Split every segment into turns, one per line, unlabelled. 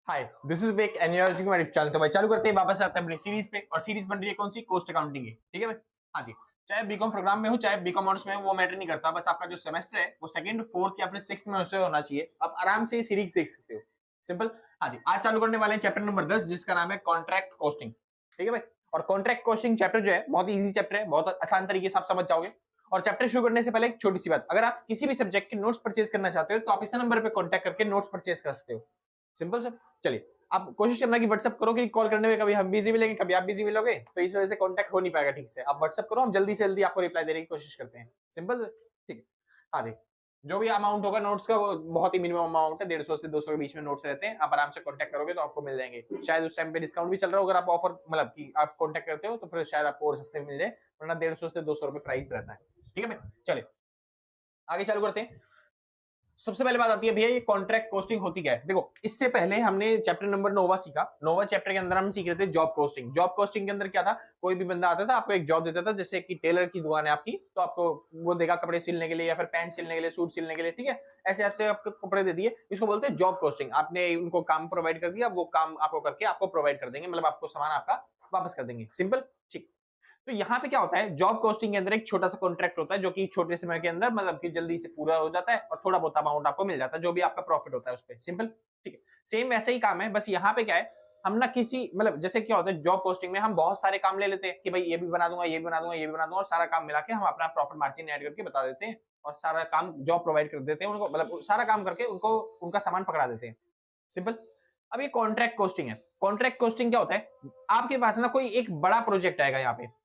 Hi, this is Vik and you are watching my channel. तो भाई चालू करते हैं, वापस आते हैं अपनी सीरीज पे। और सीरीज बन रही है कौन सी? कॉस्ट अकाउंटिंग की। ठीक है भाई। हाँ जी, चाहे बीकॉम प्रोग्राम में हो चाहे बीकॉम ऑनर्स में हो, वो मैटर नहीं करता। बस आपका जो सेमेस्टर है वो सेकंड, फोर्थ या फिर सिक्स्थ में उससे होना चाहिए। आप आराम से ये सीरीज देख सकते हो। सिंपल। हाँ जी, आज चालू करने वाले हैं चैप्टर नंबर 10, जिसका नाम है कॉन्ट्रैक्ट कॉस्टिंग। ठीक है भाई। और कॉन्ट्रैक्ट कॉस्टिंग चैप्टर जो है बहुत इजी चैप्टर है, बहुत आसान तरीके से आप समझ जाओगे। और चैप्टर शुरू करने से पहले एक छोटी सी बात, अगर आप किसी भी सब्जेक्ट के नोट्स परचेज करना चाहते हो तो आप इस नंबर पे कांटेक्ट करके नोट्स परचेज कर सकते हो। Simple sir. चलिए, आप कोशिश करना कि व्हाट्सएप करो, कि कॉल करने में कभी हम बिजी मिलेंगे, कभी आप बिजी मिलोगे, तो इस वजह से कांटेक्ट हो नहीं पाएगा ठीक से। आप व्हाट्सएप करो, हम जल्दी से जल्दी आपको रिप्लाई देने की कोशिश करते हैं। सिंपल। ठीक है। हाँ जी, जो भी अमाउंट होगा नोट्स का वो बहुत ही मिनिमम अमाउंट है, 150 से 200 के बीच में नोट्स रहते हैं। आप आराम से कांटेक्ट करोगे तो आपको मिल जाएंगे। शायद उस टाइम पे डिस्काउंट भी चल रहा हो, अगर आप ऑफर मतलब कि आप कांटेक्ट करते हो तो फिर शायद आपको और सस्ते में मिल जाए, वरना 150 से 200 रुपए प्राइस रहता है। ठीक है भाई। चलिए आगे चालू करते हैं। सबसे पहले बात आती है भैया, ये कॉन्ट्रैक्ट कॉस्टिंग होती क्या है। देखो, इससे पहले हमने चैप्टर नंबर 9 सीखा। 9 चैप्टर के अंदर हम सीख रहे थे जॉब कॉस्टिंग। जॉब कॉस्टिंग के अंदर क्या था, कोई भी बंदा आता था, आपको एक जॉब देता था। जैसे कि टेलर की दुकान है आपकी, तो आपको वो देगा कपड़े सिलने के लिए या फिर पैंट सिलने के लिए, सूट सिलने के लिए। ठीक है, ऐसे ऐसे आपको कपड़े दे दिए, इसको बोलते हैं जॉब कॉस्टिंग। आपने उनको काम प्रोवाइड कर दिया, वो काम आपको करके आपको प्रोवाइड कर देंगे, मतलब आपको सामान आपका वापस कर देंगे। सिंपल। ठीक। तो यहाँ पे क्या होता है, जॉब कॉस्टिंग के अंदर एक छोटा सा कॉन्ट्रैक्ट होता है, जो कि छोटे समय के अंदर मतलब कि जल्दी से पूरा हो जाता है और थोड़ा बहुत अमाउंट आपको मिल जाता है, जो भी आपका प्रॉफिट होता है उस पर। सिंपल। ठीक है। सेम वैसे ही काम है, बस यहाँ पे क्या है, हम ना किसी मतलब जैसे क्या होता है जॉब पोस्टिंग में हम बहुत सारे काम ले लेते हैं कि भाई ये भी बना दूंगा, ये भी बना दूंगा, ये भी बना दूंगा, और सारा काम मिला के हम अपना प्रॉफिट मार्जिन ऐड करके बता देते हैं और सारा काम जॉब प्रोवाइड कर देते हैं उनको, मतलब सारा काम करके उनको उनका सामान पकड़ा देते हैं। सिंपल। अब ये कॉन्ट्रैक्ट कॉस्टिंग है। कॉन्ट्रैक्ट कॉस्टिंग क्या होता है, आपके पास ना कोई एक बड़ा प्रोजेक्ट आएगा।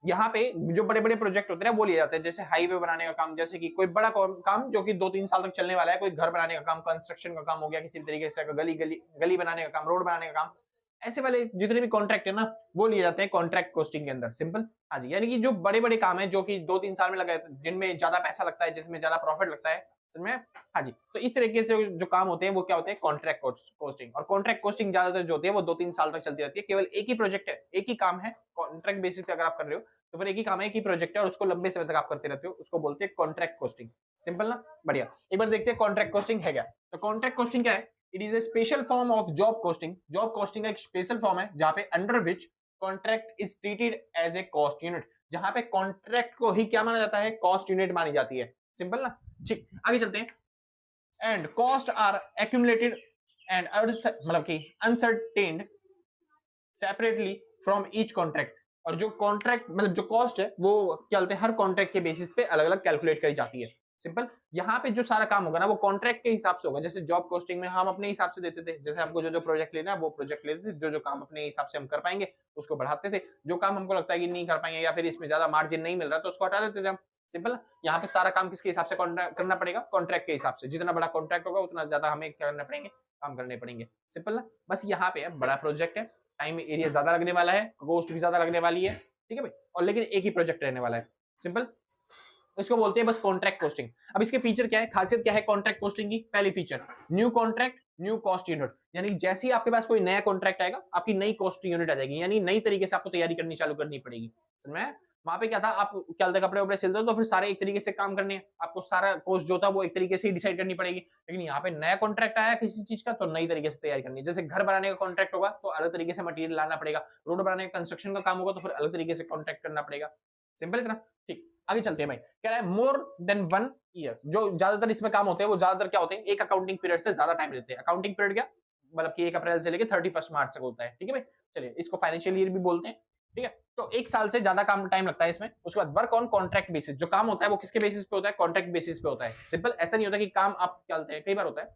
यहाँ पे जो बड़े बड़े प्रोजेक्ट होते हैं वो लिए जाते हैं, जैसे हाईवे बनाने का काम, जैसे कि कोई बड़ा काम जो कि 2-3 साल तक चलने वाला है, कोई घर बनाने का काम, कंस्ट्रक्शन का काम हो गया, किसी भी तरीके से गली गली गली बनाने का काम, रोड बनाने का काम, ऐसे वाले जितने भी कॉन्ट्रैक्ट है ना, वो लिए जाते हैं कॉन्ट्रैक्ट कॉस्टिंग के अंदर। सिंपल। हाँ जी, यानी कि जो बड़े बड़े काम है जो कि 2-3 साल में लगा, जिनमें ज्यादा पैसा लगता है, जिसमें ज्यादा प्रॉफिट लगता है, समझ में? हाँ जी, तो इस तरीके से जो काम होते हैं वो क्या होते हैं, कॉन्ट्रैक्ट कॉस्टिंग। और कॉन्ट्रैक्ट कॉस्टिंग ज्यादातर जो होती है वो 2-3 साल तक चलती रहती है। केवल एक ही प्रोजेक्ट है, एक ही काम है, कॉन्ट्रैक्ट बेसिस पे अगर आप कर रहे हो तो फिर एक ही काम है, एक ही प्रोजेक्ट है, और उसको लंबे समय तक आप करते रहते हो, उसको बोलते हैं कॉन्ट्रैक्ट कॉस्टिंग। सिंपल ना? बढ़िया। एक बार देखते हैं कॉन्ट्रैक्ट कॉस्टिंग है क्या। तो कॉन्ट्रैक्ट कॉस्टिंग क्या है? It is a special form of job costing. Job costing का एक स्पेशल फॉर्म है जहां पे under which contract is treated as a cost unit, जहां पे कॉन्ट्रैक्ट को ही क्या माना जाता है, कॉस्ट यूनिट मानी जाती है। सिंपल ना? ठीक, आगे चलते हैं। And cost are accumulated and मतलब कि ascertained separately from each contract. और जो कॉन्ट्रैक्ट मतलब जो कॉस्ट है वो क्या बोलते हैं, हर कॉन्ट्रैक्ट के बेसिस पे अलग अलग कैलकुलेट करी जाती है। सिंपल। यहाँ पे जो सारा काम होगा ना वो कॉन्ट्रैक्ट के हिसाब से होगा। जैसे जॉब कॉस्टिंग में हम अपने हिसाब से देते थे, जैसे हमको जो जो प्रोजेक्ट लेना है वो प्रोजेक्ट लेते थे, जो जो काम अपने हिसाब से हम कर पाएंगे उसको बढ़ाते थे, जो काम हमको लगता है कि नहीं कर पाएंगे या फिर इसमें ज्यादा मार्जिन नहीं मिल रहा तो उसको हटा देते थे हम। सिंपल। यहाँ पे सारा काम किसके हिसाब से करना पड़ेगा, कॉन्ट्रैक्ट के हिसाब से। जितना बड़ा कॉन्ट्रैक्ट होगा उतना ज्यादा हमें क्या करना पड़ेंगे, काम करने पड़ेंगे। सिंपल ना? बस यहाँ पे बड़ा प्रोजेक्ट है, टाइम एरिया ज्यादा लगने वाला है, कॉस्ट भी ज्यादा लगने वाली है। ठीक है भाई, और लेकिन एक ही प्रोजेक्ट रहने वाला है। सिंपल। इसको बोलते हैं बस कॉन्ट्रैक्ट कॉस्टिंग। अब इसके फीचर क्या है, खासियत क्या है कॉन्ट्रैक्ट कॉस्टिंग की? पहली feature, new contract new cost unit. यानी जैसे ही आपके पास कोई नया कॉन्ट्रैक्ट आएगा आपकी नई कॉस्ट यूनिट आ जाएगी, यानी नई तरीके से आपको तैयारी करनी चालू करनी पड़ेगी। समझ में? वहां पे क्या था, आप क्या बोलते कपड़े वपड़े सिलते हो तो फिर सारे एक तरीके से काम करने हैं, आपको सारा कॉस्ट जो था वो एक तरीके से ही डिसाइड करनी पड़ेगी। लेकिन यहाँ पे नया कॉन्ट्रैक्ट आया किसी चीज का तो नई तरीके से तैयारी करनी है। जैसे घर बनाने का कॉन्ट्रैक्ट होगा तो अलग तरीके से मटेरियल लाना पड़ेगा, रोड बनाने का कंस्ट्रक्शन का काम होगा तो फिर अलग तरीके से कॉन्ट्रैक्ट करना पड़ेगा। सिंपल इतना। ठीक, आगे चलते हैं भाई। कह रहा है मोर देन 1 ईयर। जो ज्यादातर इसमें काम होते हैं वो ज्यादातर क्या होते हैं, एक अकाउंटिंग पीरियड से ज्यादा टाइम लेते हैं। अकाउंटिंग पीरियड क्या मतलब कि 1 अप्रैल से लेकर 31 मार्च तक होता है। ठीक है भाई। चलिए, इसको फाइनेंशियल ईयर भी बोलते हैं। ठीक है, तो 1 साल से ज्यादा काम टाइम लगता है इसमें। उसके बाद वर्क ऑन कॉन्ट्रैक्ट बेसिस। जो काम होता है वो किसके बेसिस पे होता है, कॉन्ट्रैक्ट बेसिस पे होता है। सिंपल। ऐसा नहीं होता कि काम आप क्या बोलते हैं, कई बार होता है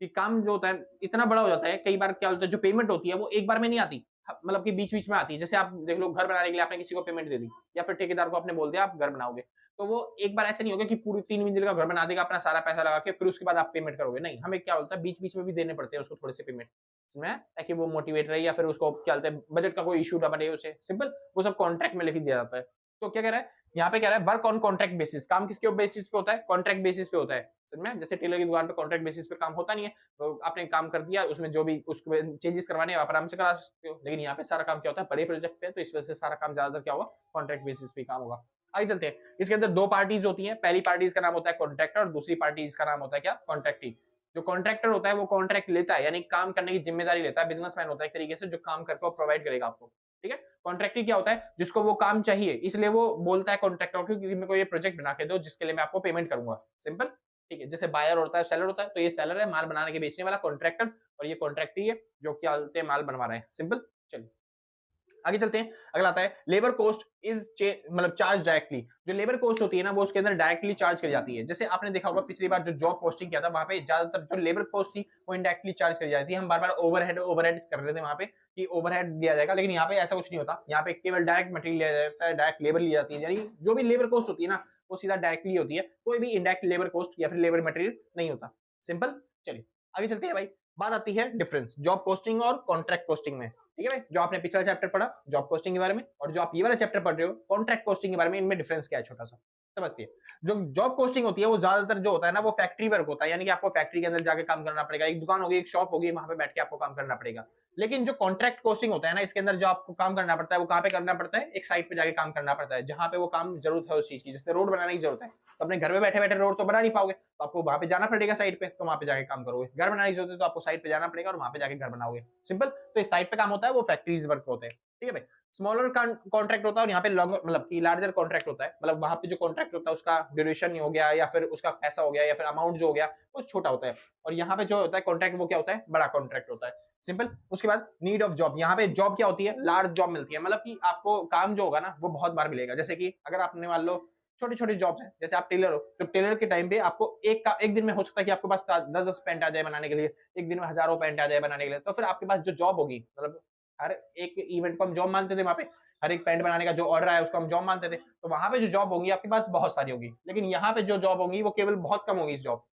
कि काम जो होता है इतना बड़ा हो जाता है, कई बार क्या बोलते हैं जो पेमेंट होती है वो एक बार में नहीं आती, मतलब कि बीच बीच में आती है। जैसे आप देख लो, घर बनाने के लिए आपने किसी को पेमेंट दे दी या फिर ठेकेदार को आपने बोल दिया आप घर बनाओगे, तो वो एक बार ऐसे नहीं होगा कि पूरी 3 मंजिल का घर बना देगा अपना सारा पैसा लगा के फिर उसके बाद आप पेमेंट करोगे। नहीं, हमें क्या बोलता है बीच बीच में भी देने पड़ते हैं उसको थोड़े से पेमेंट, समझ, ताकि वो मोटिवेट रहे या फिर उसको क्या बोलते हैं बजट का कोई इशू ना बने उसे। सिंपल। वो सब कॉन्ट्रैक्ट में लिख दिया जाता है। तो क्या कह रहा है यहाँ पे, कह रहा है वर्क ऑन कॉन्ट्रैक्ट बेसिस। काम किसके बेसिस पे होता है, कॉन्ट्रैक्ट बेसिस पे होता है। समझ में? जैसे टेलर की दुकान पे कॉन्ट्रैक्ट बेसिस पे काम होता नहीं है, तो आपने काम कर दिया, उसमें जो भी उसको चेंजेस करवाने आप आराम से करा सकते हो। लेकिन यहाँ पे सारा काम क्या होता है, बड़े प्रोजेक्ट पे, तो इस वजह से सारा काम ज्यादातर क्या होगा, कॉन्ट्रैक्ट बेसिस पे काम होगा। आगे चलते हैं। इसके अंदर 2 पार्टीज होती हैं। पहली पार्टी का नाम होता है कॉन्ट्रैक्टर और दूसरी पार्टी का नाम होता है क्या, कॉन्ट्रैक्टी। जो कॉन्ट्रैक्टर होता है वो कॉन्ट्रैक्ट लेता है, यानी काम करने की जिम्मेदारी लेता है, बिजनेसमैन होता है एक तरीके से, जो काम करके प्रोवाइड करेगा आपको, ठीक है। कॉन्ट्रैक्टर क्या होता है, जिसको वो काम चाहिए, इसलिए वो बोलता है कॉन्ट्रैक्टर को कि मेरे को ये प्रोजेक्ट बना के दो जिसके लिए मैं आपको पेमेंट करूंगा, सिंपल, ठीक है। जैसे बायर होता है, सेलर होता है, तो ये सेलर है, माल बनाने के बेचने वाला कॉन्ट्रैक्टर, और ये कॉन्ट्रैक्ट ही है जो क्या बोलते हैं माल बनवा रहे हैं, सिंपल। चलिए आगे चलते हैं। अगला आता है लेबर कॉस्ट इज मतलब चार्ज डायरेक्टली। जो लेबर कॉस्ट होती है ना वो उसके अंदर डायरेक्टली चार्ज करी जाती है। जैसे आपने देखा होगा पिछली बार जो जॉब पोस्टिंग किया था वहां पे ज्यादातर जो लेबर कॉस्ट थी वो इनडायरेक्टली चार्ज करी जाती है। हम बार बार ओवरहेड कर रहे थे वहां पे कि ओवरहेड दिया जाएगा, लेकिन यहाँ पे ऐसा कुछ नहीं होता। यहाँ पे केवल डायरेक्ट मटेरियल लिया जाता है, डायरेक्ट लेबर ली जाती है, यानी जो भी लेबर कॉस्ट होती है ना वो सीधा डायरेक्टली होती है, कोई भी इनडायरेक्ट लेबर कॉस्ट या फिर लेबर मटेरियल नहीं होता, सिंपल। चलिए आगे चलते हैं भाई। बात आती है डिफरेंस जॉब पोस्टिंग और कॉन्ट्रैक्ट पोस्टिंग में, ठीक है भाई। जो आपने पिछला चैप्टर पढ़ा जॉब पोस्टिंग के बारे में, और जो आप ये वाला चैप्टर पढ़ रहे हो कॉन्ट्रैक्ट पोस्टिंग के बारे में, इनमें डिफरेंस क्या है छोटा सा समझती है। जो जॉब पोस्टिंग होती है वो ज्यादातर जो होता है ना वो फैक्ट्री वर्क होता है, यानी कि आपको फैक्ट्री के अंदर जाके काम करना पड़ेगा, एक दुकान होगी, एक शॉप होगी, वहां पे बैठ के आपको काम करना पड़ेगा। लेकिन जो कॉन्ट्रैक्ट पोस्टिंग होता है ना इसके अंदर जो आपको काम करना पड़ता है वो कहाँ पे करना पड़ता है, एक साइट पे जाके काम करना पड़ता है, जहां पे वो काम जरूरत है उस चीज की। जैसे रोड बनाने की जरूरत है तो अपने घर में बैठे बैठे रोड तो बना नहीं पाओगे, तो आपको वहां पे जाना पड़ेगा साइट पे, तो वहां पे जाके काम करोगे। घर बनाने की जरूरत है तो आपको साइट पे जाना पड़ेगा और वहां पे जाके घर बनाओगे, सिंपल। तो इस साइट पे काम होता है वो फैक्ट्रीज वर्क होते हैं, ठीक है भाई। स्मॉलर कॉन्ट्रैक्ट होता है और यहाँ पे मतलब कि लार्जर कॉन्ट्रैक्ट होता है, मतलब वहां पे जो कॉन्ट्रैक्ट होता है उसका ड्यूरेशन हो गया या फिर उसका पैसा हो गया या फिर अमाउंट जो हो गया वो छोटा होता है। और यहाँ पे जो होता है कॉन्ट्रैक्ट वो क्या होता है, बड़ा कॉन्ट्रैक्ट होता है, सिंपल। उसके बाद नीड ऑफ जॉब, यहाँ पे जॉब क्या होती है, लार्ज जॉब मिलती है, मतलब कि आपको काम जो होगा ना वो बहुत बार मिलेगा। जैसे कि अगर आपने मान लो छोटे छोटे जॉब्स हैं, जैसे आप टेलर हो तो टेलर के टाइम पे आपको एक दिन में हो सकता है कि आपके पास 10-10 पैंट आ जाए बनाने के लिए, एक दिन में हजारों पैंट आ जाए बनाने के लिए। तो फिर आपके पास जो जॉब होगी, मतलब हर एक इवेंट को हम जॉब मानते थे वहां पे, हर एक पैंट बनाने का जो ऑर्डर आया उसको हम जॉब मानते थे, तो वहां पे जो जॉब होगी आपके पास बहुत सारी होगी। लेकिन यहाँ पे जो जॉब होगी वो केवल बहुत कम होगी इस जॉब।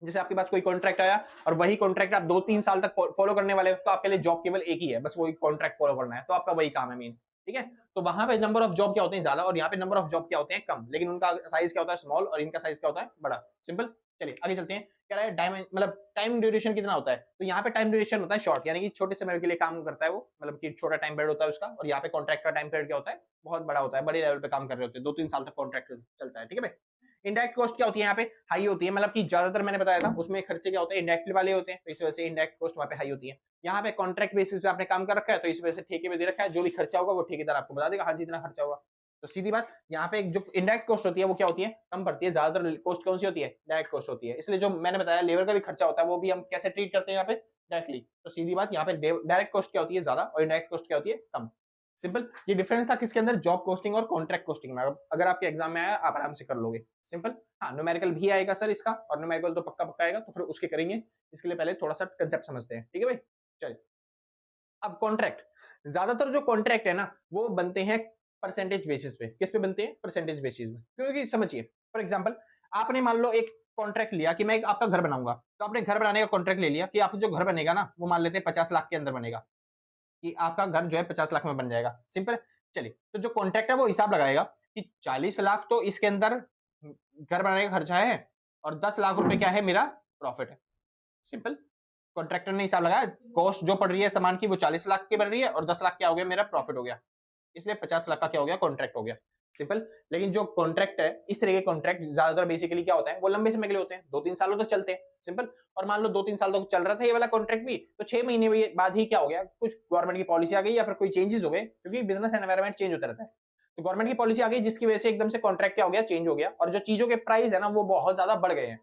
जैसे आपके पास कोई कॉन्ट्रैक्ट आया और वही कॉन्ट्रैक्ट आप 2-3 साल तक फॉलो करने वाले हो, तो आपके लिए जॉब केवल एक ही है, बस वही कॉन्ट्रैक्ट फॉलो करना है, तो आपका वही काम है मेन, ठीक है। तो वहां पे नंबर ऑफ जॉब क्या होते हैं ज्यादा और यहाँ पे नंबर ऑफ जॉब क्या होते हैं कम, लेकिन उनका साइज क्या होता है स्मॉल और इनका साइज क्या होता है बड़ा, सिंपल। चलिए आगे चलते हैं। कह रहा है टाइम मतलब टाइम ड्यूरेशन कितना होता है, तो यहाँ पे टाइम ड्यूरेशन होता है शॉर्ट, यानी कि छोटे समय के लिए काम करता है वो, मतलब कि छोटा टाइम पीरियड होता है उसका। और यहाँ पे कॉन्ट्रैक्ट का टाइम पीरियड क्या होता है, बहुत बड़ा होता है, बड़े लेवल पे काम कर रहे होते हैं, 2-3 साल तक कॉन्ट्रैक्ट चलता है, ठीक है भाई। इंडायरेक्ट कॉस्ट क्या होती है यहाँ पे, हाई होती है, मतलब कि ज्यादातर मैंने बताया था उसमें खर्चे क्या होते हैं इंडायरेक्ट वाले होते हैं, तो इस वजह से इंडायरेक्ट कॉस्ट वहाँ पे हाई होती है। यहाँ पे कॉन्ट्रैक्ट बेसिस पे आपने काम कर रखा है तो इस वजह से ठेके पे दे रखा है, जो भी खर्चा होगा वो ठेकेदार आपको बता देगा, हाँ जी इतना खर्चा होगा। तो सीधी बात यहाँ पे जो इंडायरेक्ट कॉस्ट होती है वो क्या होती है, कम पड़ती है। ज्यादातर कॉस्ट कौन सी होती है, डायरेक्ट कॉस्ट होती है। इसलिए जो मैंने बताया लेबर का भी खर्चा होता है वो भी हम कैसे ट्रीट करते हैं यहाँ पे, डायरेक्टली। तो सीधी बात यहाँ पे डायरेक्ट कॉस्ट क्या होती है ज्यादा और इंडायरेक्ट कॉस्ट क्या होती है कम, सिंपल। ये डिफरेंस था किसके अंदर, जॉब कॉस्टिंग और कॉन्ट्रैक्ट कॉस्टिंग में। अगर आपके एग्जाम में आया आप आराम से कर लोगे, सिंपल। हाँ न्यूमेरिकल भी आएगा सर इसका, और न्यूमेरिकल तो पक्का पक्का आएगा, तो फिर उसके करेंगे। इसके लिए पहले थोड़ा सा कंसेप्ट समझते हैं, ठीक है भाई। चलिए अब कॉन्ट्रैक्ट, ज्यादातर जो कॉन्ट्रैक्ट है ना वो बनते हैं परसेंटेज बेसिस पे। किस पे बनते हैं, परसेंटेज बेसिस में। क्योंकि समझिए फॉर एग्जांपल आपने मान लो एक कॉन्ट्रैक्ट लिया कि मैं एक आपका घर बनाऊंगा, तो आपने घर बनाने का कॉन्ट्रैक्ट ले लिया कि आप जो घर बनेगा ना वो मान लेते हैं 50 लाख के अंदर बनेगा, कि आपका घर जो है 50 लाख में बन जाएगा, सिंपल। चलिए तो जो कॉन्ट्रैक्ट है वो हिसाब लगाएगा कि 40 लाख तो इसके अंदर घर बनाने का खर्चा है और 10 लाख रुपए क्या है मेरा प्रॉफिट है, सिंपल। कॉन्ट्रैक्टर ने हिसाब लगाया, कॉस्ट जो पड़ रही है सामान की वो 40 लाख की बन रही है और 10 लाख क्या हो गया मेरा प्रॉफिट हो गया, इसलिए 50 लाख का क्या हो गया कॉन्ट्रैक्ट हो गया, सिंपल। लेकिन जो कॉन्ट्रैक्ट है इस तरह के कॉन्ट्रैक्ट ज्यादातर बेसिकली क्या होता है वो लंबे समय के लिए होते हैं, 2-3 सालों तक चलते हैं, सिंपल। और मान लो 2-3 साल तक चल रहा था ये वाला कॉन्ट्रैक्ट भी, तो 6 महीने बाद ही क्या हो गया, कुछ गवर्नमेंट की पॉलिसी आ गई या फिर कोई चेंजेस हो गए, क्योंकि बिजनेस एनवायरनमेंट चेंज होता रहता है। तो गवर्नमेंट की पॉलिसी आ गई जिसकी वजह से एकदम से कॉन्ट्रैक्ट क्या हो गया, चेंज हो गया, और जो चीजों के प्राइस है ना वो बहुत ज्यादा बढ़ गए हैं।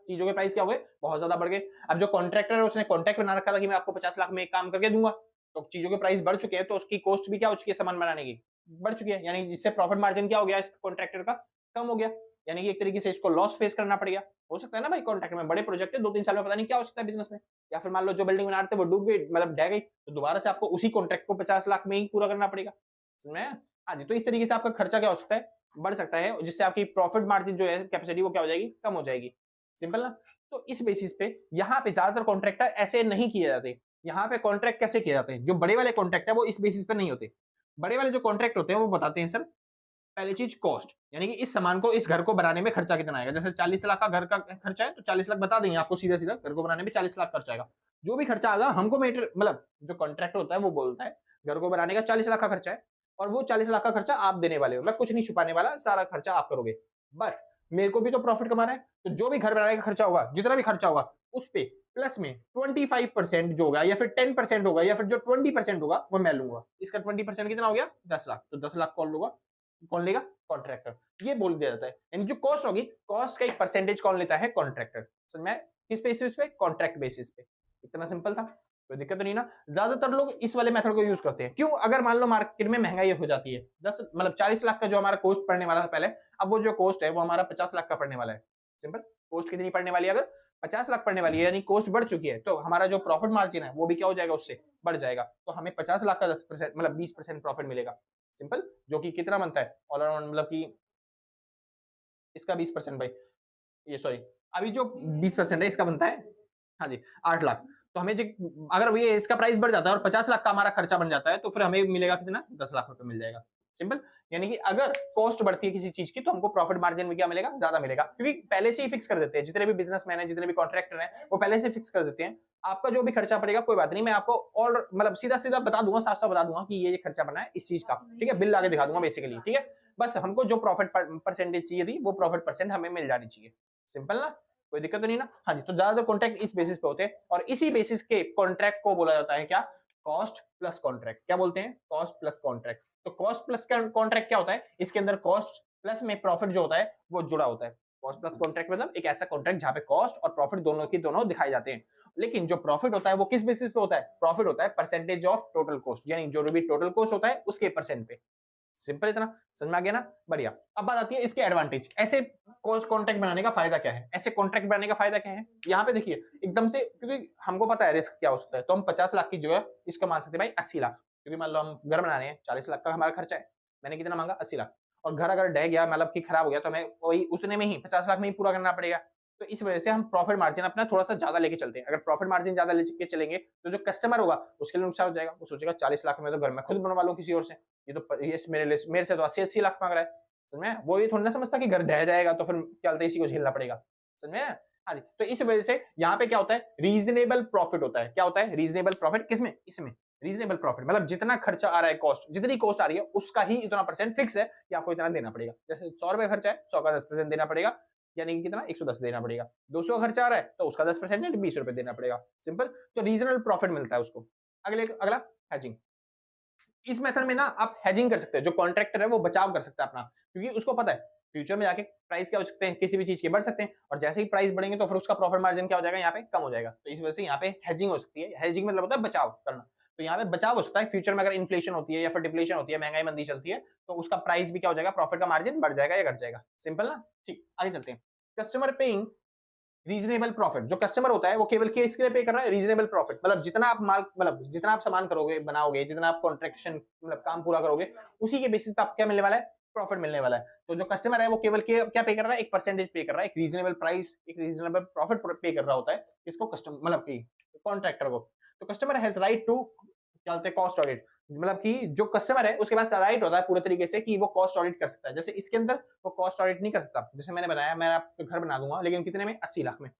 चीजों के प्राइस क्या हो गए, बहुत ज्यादा बढ़ गए। अब जो कॉन्ट्रैक्टर है उसने कॉन्ट्रैक्ट बना रखा था कि मैं आपको 50 लाख में एक काम करके दूंगा, तो चीजों के प्राइस बढ़ चुके हैं, तो उसकी कॉस्ट भी क्या हो चुकी है सामान बनाने की, बढ़ चुकी है, यानी जिससे प्रॉफिट मार्जिन क्या हो गया इस कॉन्ट्रैक्टर का, कम हो गया, यानी कि एक तरीके से इसको लॉस फेस करना पड़ गया। हो सकता है ना भाई कॉन्ट्रैक्ट में बड़े प्रोजेक्ट है, 2-3 साल में पता नहीं क्या हो सकता है बिजनेस में, या फिर मान लो जो बिल्डिंग बना रहे थे वो डूब गई, मतलब ढह गई, तो दोबारा से आपको उसी कॉन्ट्रैक्ट को 50 लाख में ही पूरा करना पड़ेगा, समझ में आया? हाँ जी, तो इस तरीके से आपका खर्चा क्या हो सकता है, बढ़ सकता है, जिससे आपकी प्रॉफिट मार्जिन जो है कैपेसिटी वो क्या हो जाएगी, कम हो जाएगी, सिंपल ना। तो इस बेसिस पे यहाँ पे ज्यादातर कॉन्ट्रैक्टर ऐसे नहीं किए जाते। यहाँ पे कॉन्ट्रैक्ट कैसे किए जाते हैं, जो बड़े वाले कॉन्ट्रैक्ट है वो इस बेसिस पे नहीं होते। बड़े वाले जो कॉन्ट्रैक्ट होते हैं वो बताते हैं सर पहली चीज कॉस्ट, यानी कि इस सामान को इस घर को बनाने में खर्चा कितना आएगा। जैसे 40 लाख का घर का खर्चा है तो 40 लाख बता देंगे आपको सीधा सीधा, घर को बनाने में 40 लाख खर्चा आएगा। जो भी खर्चा आएगा हमको मेटर मतलब जो कॉन्ट्रैक्टर होता है वो बोलता है घर को बनाने का 40 लाख का खर्चा है, और वो 40 लाख का खर्चा आप देने वाले हो, मैं कुछ नहीं छुपाने वाला, सारा खर्चा आप करोगे, बट मेरे को भी तो प्रॉफिट कमाना है, तो जो भी घर बनाने का खर्चा होगा, जितना भी खर्चा होगा उस पे प्लस में 25% जो होगा या फिर 10% होगा या फिर जो 20% होगा वो मैं लूंगा। इसका 20% कितना हो गया 10 लाख, तो 10 लाख कौन लूंगा, कौन लेगा, कॉन्ट्रैक्टर। ये बोल दिया जाता है, यानी जो कॉस्ट होगी, कॉस्ट का एक परसेंटेज कौन लेता है, कॉन्ट्रैक्टर। समझ में, किस बेसिस पे, कॉन्ट्रैक्ट बेसिस पे। इतना सिंपल था, कोई दिक्कत तो नहीं ना। ज्यादातर लोग इस वाले मेथड को यूज करते हैं, क्यों, अगर मान लो मार्केट में महंगाई हो जाती है, 10 मतलब 40 लाख का जो हमारा कॉस्ट पड़ने वाला था पहले, अब वो जो कॉस्ट है वो हमारा 50 लाख का पड़ने वाला है। सिंपल, कॉस्ट कितनी पड़ने वाली है, अगर 50 लाख पड़ने वाली है, यानी कॉस्ट बढ़ चुकी है, तो हमारा जो प्रॉफिट मार्जिन है वो भी क्या हो जाएगा, उससे बढ़ जाएगा। तो हमें 50 लाख का 10% मतलब 20% प्रॉफिट मिलेगा। सिंपल, जो कि कितना बनता है ऑल अराउंड, मतलब कि इसका 20% भाई, ये सॉरी, अभी जो 20% है इसका बनता है, हाँ जी, 8 लाख। तो हमें जो, अगर ये इसका प्राइस बढ़ जाता है और 50 लाख का हमारा खर्चा बन जाता है, तो फिर हमें मिलेगा कितना, 10 लाख रुपए मिल जाएगा। सिंपल, यानी कि अगर कॉस्ट बढ़ती है किसी चीज की, तो हमको प्रॉफिट मार्जिन में क्या मिलेगा, ज्यादा मिलेगा, क्योंकि पहले से ही फिक्स कर देते हैं। जितने भी बिजनेसमैन है, जितने भी कॉन्ट्रैक्टर हैं, वो पहले से फिक्स कर देते हैं आपका जो भी खर्चा पड़ेगा, कोई बात नहीं, मैं आपको और मतलब सीधा सीधा बता दूंगा, साफ साफ बता दूंगा कि ये खर्चा बना है इस चीज का, ठीक है, बिल लाके दिखा दूंगा बेसिकली, ठीक है। बस हमको जो प्रॉफिट परसेंटेज चाहिए थी, वो प्रॉफिट परसेंट हमें मिल जानी चाहिए। सिंपल ना, कोई दिक्कत तो नहीं ना। हाँ जी, तो ज्यादातर कॉन्ट्रैक्ट इस बेसिस पे होते हैं, और इसी बेसिस के कॉन्ट्रैक्ट को बोला जाता है क्या, कॉस्ट प्लस कॉन्ट्रैक्ट। क्या बोलते हैं, कॉस्ट प्लस कॉन्ट्रैक्ट। तो कॉस्ट प्लस कॉन्ट्रैक्ट क्या होता है, इसके अंदर कॉस्ट प्लस में प्रॉफिट जो होता है वो जुड़ा होता है। कॉस्ट प्लस कॉन्ट्रैक्ट मतलब एक ऐसा कॉन्ट्रैक्ट जहां पे कॉस्ट और प्रॉफिट दोनों की दोनों दिखाए जाते हैं, लेकिन जो प्रॉफिट होता है वो किस बेसिस पे होता है, प्रॉफिट होता है परसेंटेज ऑफ टोटल कॉस्ट, यानी जो भी टोटल कॉस्ट होता है उसके परसेंट पे। सिंपल, इतना समझ में आ गया ना, बढ़िया। अब बात आती है इसके एडवांटेज, ऐसे कॉस्ट कॉन्ट्रैक्ट बनाने का फायदा क्या है, ऐसे कॉन्ट्रैक्ट बनाने का फायदा क्या है। यहाँ पे देखिए एकदम से, क्योंकि हमको पता है रिस्क क्या हो सकता है, तो हम 50 लाख की जगह इसका मान सकते हैं भाई 80 लाख, क्योंकि मान लो हम घर बना रहे हैं, 40 लाख का हमारा खर्चा है, मैंने कितना मांगा, 80 लाख, और घर अगर ढह गया, मतलब कि खराब हो गया, तो हमें वही उतने में ही 50 लाख में ही पूरा करना पड़ेगा। तो इस वजह से हम प्रॉफिट मार्जिन अपना थोड़ा सा ज्यादा लेके चलते हैं। अगर प्रॉफिट मार्जिन ज्यादा लेके चलेंगे, तो जो कस्टमर होगा उसके लिए नुकसान हो जाएगा, वो सोचेगा 40 लाख में तो घर में खुद बनवा लूं किसी और से, ये तो ये मेरे से तो 80-80 लाख मांग रहा है। समझ में, वो ये थोड़ा ना समझता कि घर ढह जाएगा तो फिर क्या होता है, इसी को झेलना पड़ेगा। समझ में, हाँ जी। तो इस वजह से यहाँ पे क्या होता है, रीजनेबल प्रॉफिट होता है। क्या होता है, रीजनेबल प्रॉफिट, किसमें, इसमें रीजनेबल प्रॉफिट, मतलब जितना खर्चा आ रहा है, कॉस्ट जितनी कॉस्ट आ रही है उसका ही इतना परसेंट फिक्स है कि आपको इतना देना पड़ेगा। जैसे 100 रुपए खर्चा है, 100 का 10% देना पड़ेगा, यानी कि कितना, 110 देना पड़ेगा। 200 खर्चा आ रहा है तो उसका 10% 20 रुपए देना पड़ेगा। सिंपल, तो रीजनल प्रॉफिट मिलता है उसको। अगला हैजिंग। इस मेथड में ना आप हैजिंग कर सकते हैं, जो कॉन्ट्रैक्टर है वो बचाव कर सकता है अपना, क्योंकि उसको पता है फ्यूचर में जाके प्राइस क्या हो सकते हैं, किसी भी चीज के बढ़ सकते हैं, और जैसे ही प्राइस बढ़ेंगे तो फिर उसका प्रॉफिट मार्जिन क्या हो जाएगा, यहाँ पे कम हो जाएगा। तो इस वजह से यहाँ पे हैजिंग हो सकती है। हैजिंग मतलब होता है बचाव करना। तो यहाँ पे बचाव हो सकता है, फ्यूचर में अगर इन्फ्लेशन होती है या फिर डिफ्लेशन होती है, महंगाई मंदी चलती है, तो उसका प्राइस भी क्या हो जाएगा, प्रॉफिट का मार्जिन बढ़ जाएगा या घट जाएगा। सिंपल ना, ठीक, आगे चलते हैं। कस्टमर पेइंग रीजनेबल प्रॉफिट, जो कस्टमर होता है वो केवल किसके लिए पे कर रहा है, रीजनेबल प्रॉफिट, मतलब जितना आप माल, मतलब जितना आप सामान करोगे, बनाओगे, जितना आप कॉन्ट्रैक्शन मतलब काम पूरा करोगे, उसी के बेसिस पे आपको क्या मिलने वाला है, प्रॉफिट मिलने वाला है। तो जो कस्टमर है वो केवल क्या पे कर रहा है, एक परसेंटेज पे कर रहा है, एक रीजनेबल प्राइस, एक रीजनेबल प्रॉफिट पे कर रहा होता है। इसको कस्टमर मतलब की कॉन्ट्रैक्टर को। तो कस्टमर हैज राइट टू क्या बोलते हैं, कॉस्ट ऑडिट, मतलब कि जो कस्टमर है उसके पास राइट होता है पूरे तरीके से कि वो कॉस्ट ऑडिट कर सकता है। जैसे इसके अंदर वो कॉस्ट ऑडिट नहीं कर सकता। जैसे मैंने बनाया, मैं आपको घर बना दूंगा, लेकिन कितने में, 80 लाख में।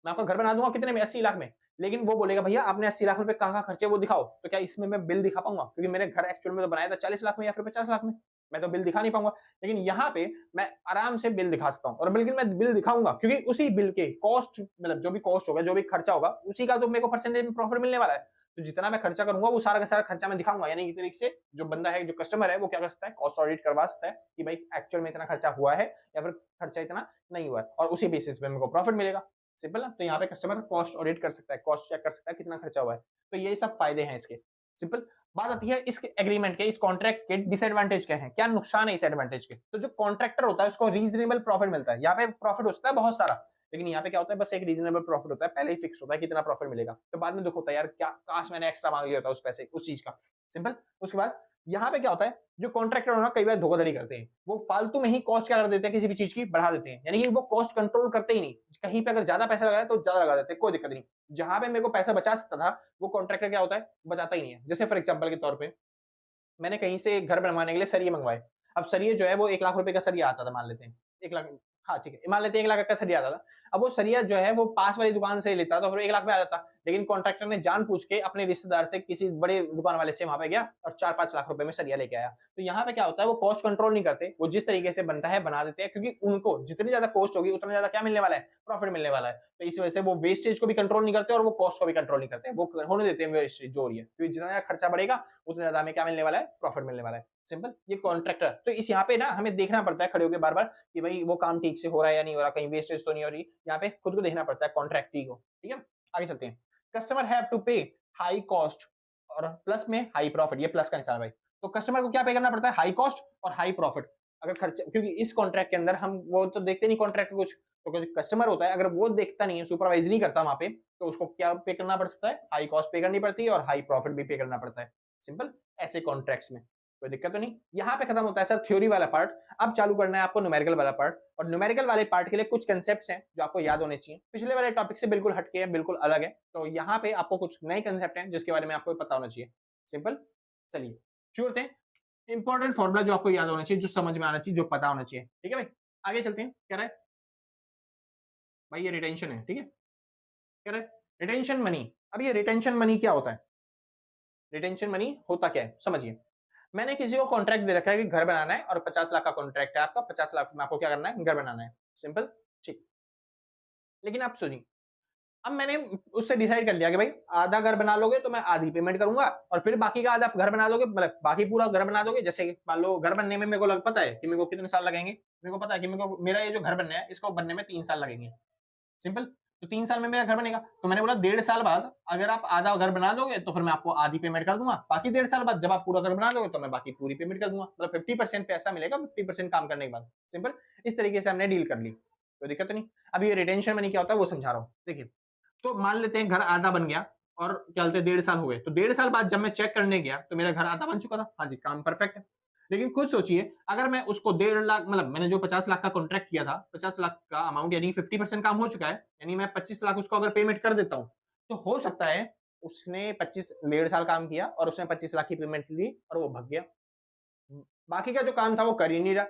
मैं आपका घर बना दूंगा कितने में, 80 लाख में, लेकिन वो बोलेगा भैया आपने 80 लाख रुपए कहाँ खर्चे वो दिखाओ। तो क्या इसमें मैं बिल दिखा पाऊंगा, क्योंकि मैंने घर एक्चुअल में तो बनाया था 40 लाख में या फिर 50 लाख में, मैं तो बिल दिखा नहीं पाऊंगा। लेकिन यहाँ पे मैं आराम से बिल दिखा सकता हूँ, और बल्कि मैं बिल दिखाऊंगा क्योंकि उसी बिल के कॉस्ट, मतलब जो भी कॉस्ट होगा, जो भी खर्चा होगा, उसी का तो मेरे को परसेंटेज में प्रॉफिट मिलने वाला है। तो जितना मैं खर्चा करूंगा वो सारा का सारा खर्चा मैं दिखाऊंगा, यानी एक तरीके से जो बंदा है, जो कस्टमर है, वो क्या कर सकता है, कॉस्ट ऑडिट करवा सकता है कि भाई एक्चुअल में इतना खर्चा हुआ है या फिर खर्चा इतना नहीं हुआ है, और उसी बेसिस पे मेरे को प्रॉफिट मिलेगा। सिंपल ना, तो यहाँ पे कस्टमर कॉस्ट ऑडिट कर सकता है, कॉस्ट चेक कर सकता है कितना खर्चा हुआ है। तो ये सब फायदे हैं इसके। सिंपल, बात आती है इस एग्रीमेंट के, इस कॉन्ट्रैक्ट के डिसएडवांटेज क्या है, क्या नुकसान है इस एडवांटेज के। तो जो कॉन्ट्रैक्टर होता है उसको रीजनेबल प्रॉफिट मिलता है। यहाँ पे प्रॉफिट हो सकता है बहुत सारा, लेकिन यहाँ पे क्या होता है, बस एक रीजनेबल प्रॉफिट होता है, पहले ही फिक्स होता है कितना प्रॉफिट मिलेगा। तो बाद में दुख होता है यार, क्या काश मैंने एक्स्ट्रा मांग लिया होता उस पैसे, उस चीज का। सिंपल, उसके बाद यहाँ पे क्या होता है, जो कॉन्ट्रैक्टर होना कई बार धोखाधड़ी करते हैं, वो फालतू में ही कॉस्ट क्या कर देते हैं, किसी भी चीज की बढ़ा देते हैं, यानी कि वो कॉस्ट कंट्रोल करते ही नहीं। कहीं पे अगर ज्यादा पैसा लगाया तो ज्यादा लगा देते हैं, कोई दिक्कत नहीं। जहां पे मेरे को पैसा बचा सकता था, वो कॉन्ट्रैक्टर क्या होता है, बचाता ही नहीं है। जैसे फॉर एग्जाम्पल के तौर पर मैंने कहीं से घर बनवाने के लिए सरिये मंगवाए। अब सरिये जो है वो 1 लाख रुपए का सरिया आता था, मान लेते हैं 1 लाख, हाँ ठीक है, मान लेते हैं 1 लाख का सरिया आता था। अब वो सरिया जो है वो पास वाली दुकान से लेता था, फिर 1 लाख में आ जाता। लेकिन कॉन्ट्रैक्टर ने जानबूझ के अपने रिश्तेदार से किसी बड़े दुकान वाले से वहां पे गया और 4-5 लाख रुपए में सरिया लेके आया। तो यहाँ पे क्या होता है, वो कॉस्ट कंट्रोल नहीं करते, वो जिस तरीके से बनता है बना देते हैं, क्योंकि उनको जितनी ज्यादा कॉस्ट होगी उतना ज्यादा क्या मिलने वाला है, प्रॉफिट मिलने वाला है। तो इस वजह से वो वेस्टेज को भी कंट्रोल नहीं करते और वो कॉस्ट को भी कंट्रोल नहीं करते, वो होने देते हैं वेस्टेज जो हो रही है, क्योंकि जितना ज्यादा खर्चा बढ़ेगा उतना ज्यादा हमें क्या मिलने वाला है, प्रॉफिट मिलने वाला है। सिंपल। ये कॉन्ट्रैक्टर, तो इस यहाँ पे ना हमें देखना पड़ता है खड़े होकर बार बार कि भाई वो काम ठीक से हो रहा है या नहीं हो रहा, कहीं वेस्टेज तो नहीं हो रही, यहाँ पे खुद को देखना पड़ता है कॉन्ट्रैक्टी को। ठीक है, आगे चलते हैं। कस्टमर हैव टू पे हाई कॉस्ट और प्लस में हाई प्रॉफिट, ये प्लस का निशान है भाई। तो कस्टमर को क्या पे करना पड़ता है, हाई कॉस्ट और हाई प्रॉफिट। अगर खर्चा, क्योंकि इस कॉन्ट्रैक्ट के अंदर हम वो तो देखते नहीं कॉन्ट्रैक्ट कुछ, तो कुछ कस्टमर होता है अगर वो देखता नहीं है, सुपरवाइज नहीं करता वहां पे, तो उसको क्या पे करना पड़ सकता है, हाई कॉस्ट पे करनी पड़ती है और हाई प्रॉफिट भी पे करना पड़ता है। सिंपल। ऐसे कॉन्ट्रैक्ट्स में कोई दिक्कत तो नहीं। यहाँ पे खत्म होता है सर थ्योरी वाला पार्ट। अब चालू करना है आपको न्यूमेरिकल वाला पार्ट, और न्यूमेरिकल वाले पार्ट के लिए कुछ कंसेप्ट्स हैं जो आपको याद होने चाहिए, पिछले वाले टॉपिक से बिल्कुल हटके है, बिल्कुल अलग है। तो यहाँ पे आपको कुछ नए कंसेप्ट हैं जिसके बारे में आपको पता होना चाहिए। सिंपल। चलिए शुरू करते हैं। इंपॉर्टेंट फॉर्मूला जो आपको याद होना चाहिए, जो समझ में आना चाहिए, जो पता होना चाहिए। ठीक है भाई, आगे चलते हैं। क्या रहा है भाई, ये रिटेंशन है। ठीक है, क्या रहा है, रिटेंशन मनी। अब ये रिटेंशन मनी क्या होता है, रिटेंशन मनी होता क्या है समझिए। मैंने किसी को कॉन्ट्रैक्ट दे रखा है कि घर बनाना है, और 50 लाख का कॉन्ट्रैक्ट है आपका, 50 लाख में आपको क्या करना है, घर बनाना है। सिंपल। ठीक। लेकिन आप सुनिए, अब मैंने उससे डिसाइड कर लिया कि भाई आधा घर बना लोगे तो मैं आधी पेमेंट करूंगा, और फिर बाकी का आधा घर बना दोगे, मतलब बाकी पूरा घर बना दोगे। जैसे मान लो घर बनने में मेरे को पता है कि मेरे को कितने साल लगेंगे, मेरे को पता है कि मेरे को मेरा ये जो घर बनना है इसको बनने में 3 साल लगेंगे। सिंपल। तो 3 साल में मेरा घर बनेगा, तो मैंने बोला 1.5 साल बाद अगर आप आधा घर बना दोगे तो फिर मैं आपको आधी पेमेंट कर दूंगा, बाकी 1.5 साल बाद जब आप पूरा घर बना दोगे तो मैं बाकी पूरी पेमेंट कर दूंगा, मतलब 50% पैसा मिलेगा 50% काम करने के बाद। सिंपल। इस तरीके से हमने डील कर ली, कोई दिक्कत नहीं। अब ये रिटेंशन मनी क्या होता है वो समझा रहा हूँ। देखिए, तो मान लेते हैं घर आधा बन गया और क्या बोलते हैं 1.5 साल हो गए, तो 1.5 साल बाद जब मैं चेक करने गया तो मेरा घर आधा बन चुका था। हाँ जी, काम परफेक्ट है। लेकिन खुद सोचिए, अगर मैं उसको 1.5 लाख, मतलब मैंने जो 50 लाख का कॉन्ट्रैक्ट किया था, 50 लाख का अमाउंट यानी 50% काम हो चुका है, यानी मैं 25 लाख उसको अगर पेमेंट कर देता हूं, तो हो सकता है उसने 1.5 साल काम किया और उसने 25 लाख की पेमेंट ली और वो भाग गया, बाकी का जो काम था वो कर ही नहीं रहा।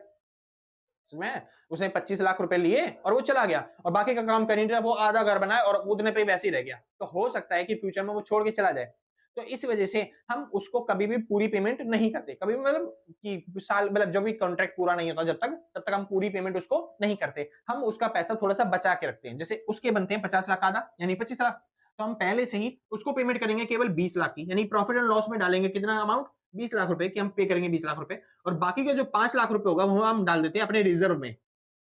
में उसने 25 लाख रुपए लिए और वो चला गया, और बाकी का काम कर नहीं रहा, वो आधा घर बनाया और उतने पे वैसे ही रह गया। तो हो सकता है कि फ्यूचर में वो छोड़ के चला जाए। तो इस वजह से हम उसको कभी भी पूरी पेमेंट नहीं करते, कभी भी, मतलब कि साल, मतलब जब भी कॉन्ट्रैक्ट पूरा नहीं होता जब तक, तब तक हम पूरी पेमेंट उसको नहीं करते। हम उसका पैसा थोड़ा सा बचा के रखते हैं। जैसे उसके बनते हैं 50 लाख आधा यानी 25 लाख, तो हम पहले से ही उसको पेमेंट करेंगे केवल 20 लाख की, यानी प्रॉफिट एंड लॉस में डालेंगे कितना अमाउंट, 20 लाख रुपए की हम पे करेंगे, 20 लाख रुपए, और बाकी के जो 5 लाख रुपए होगा वो हम डाल देते हैं अपने रिजर्व में।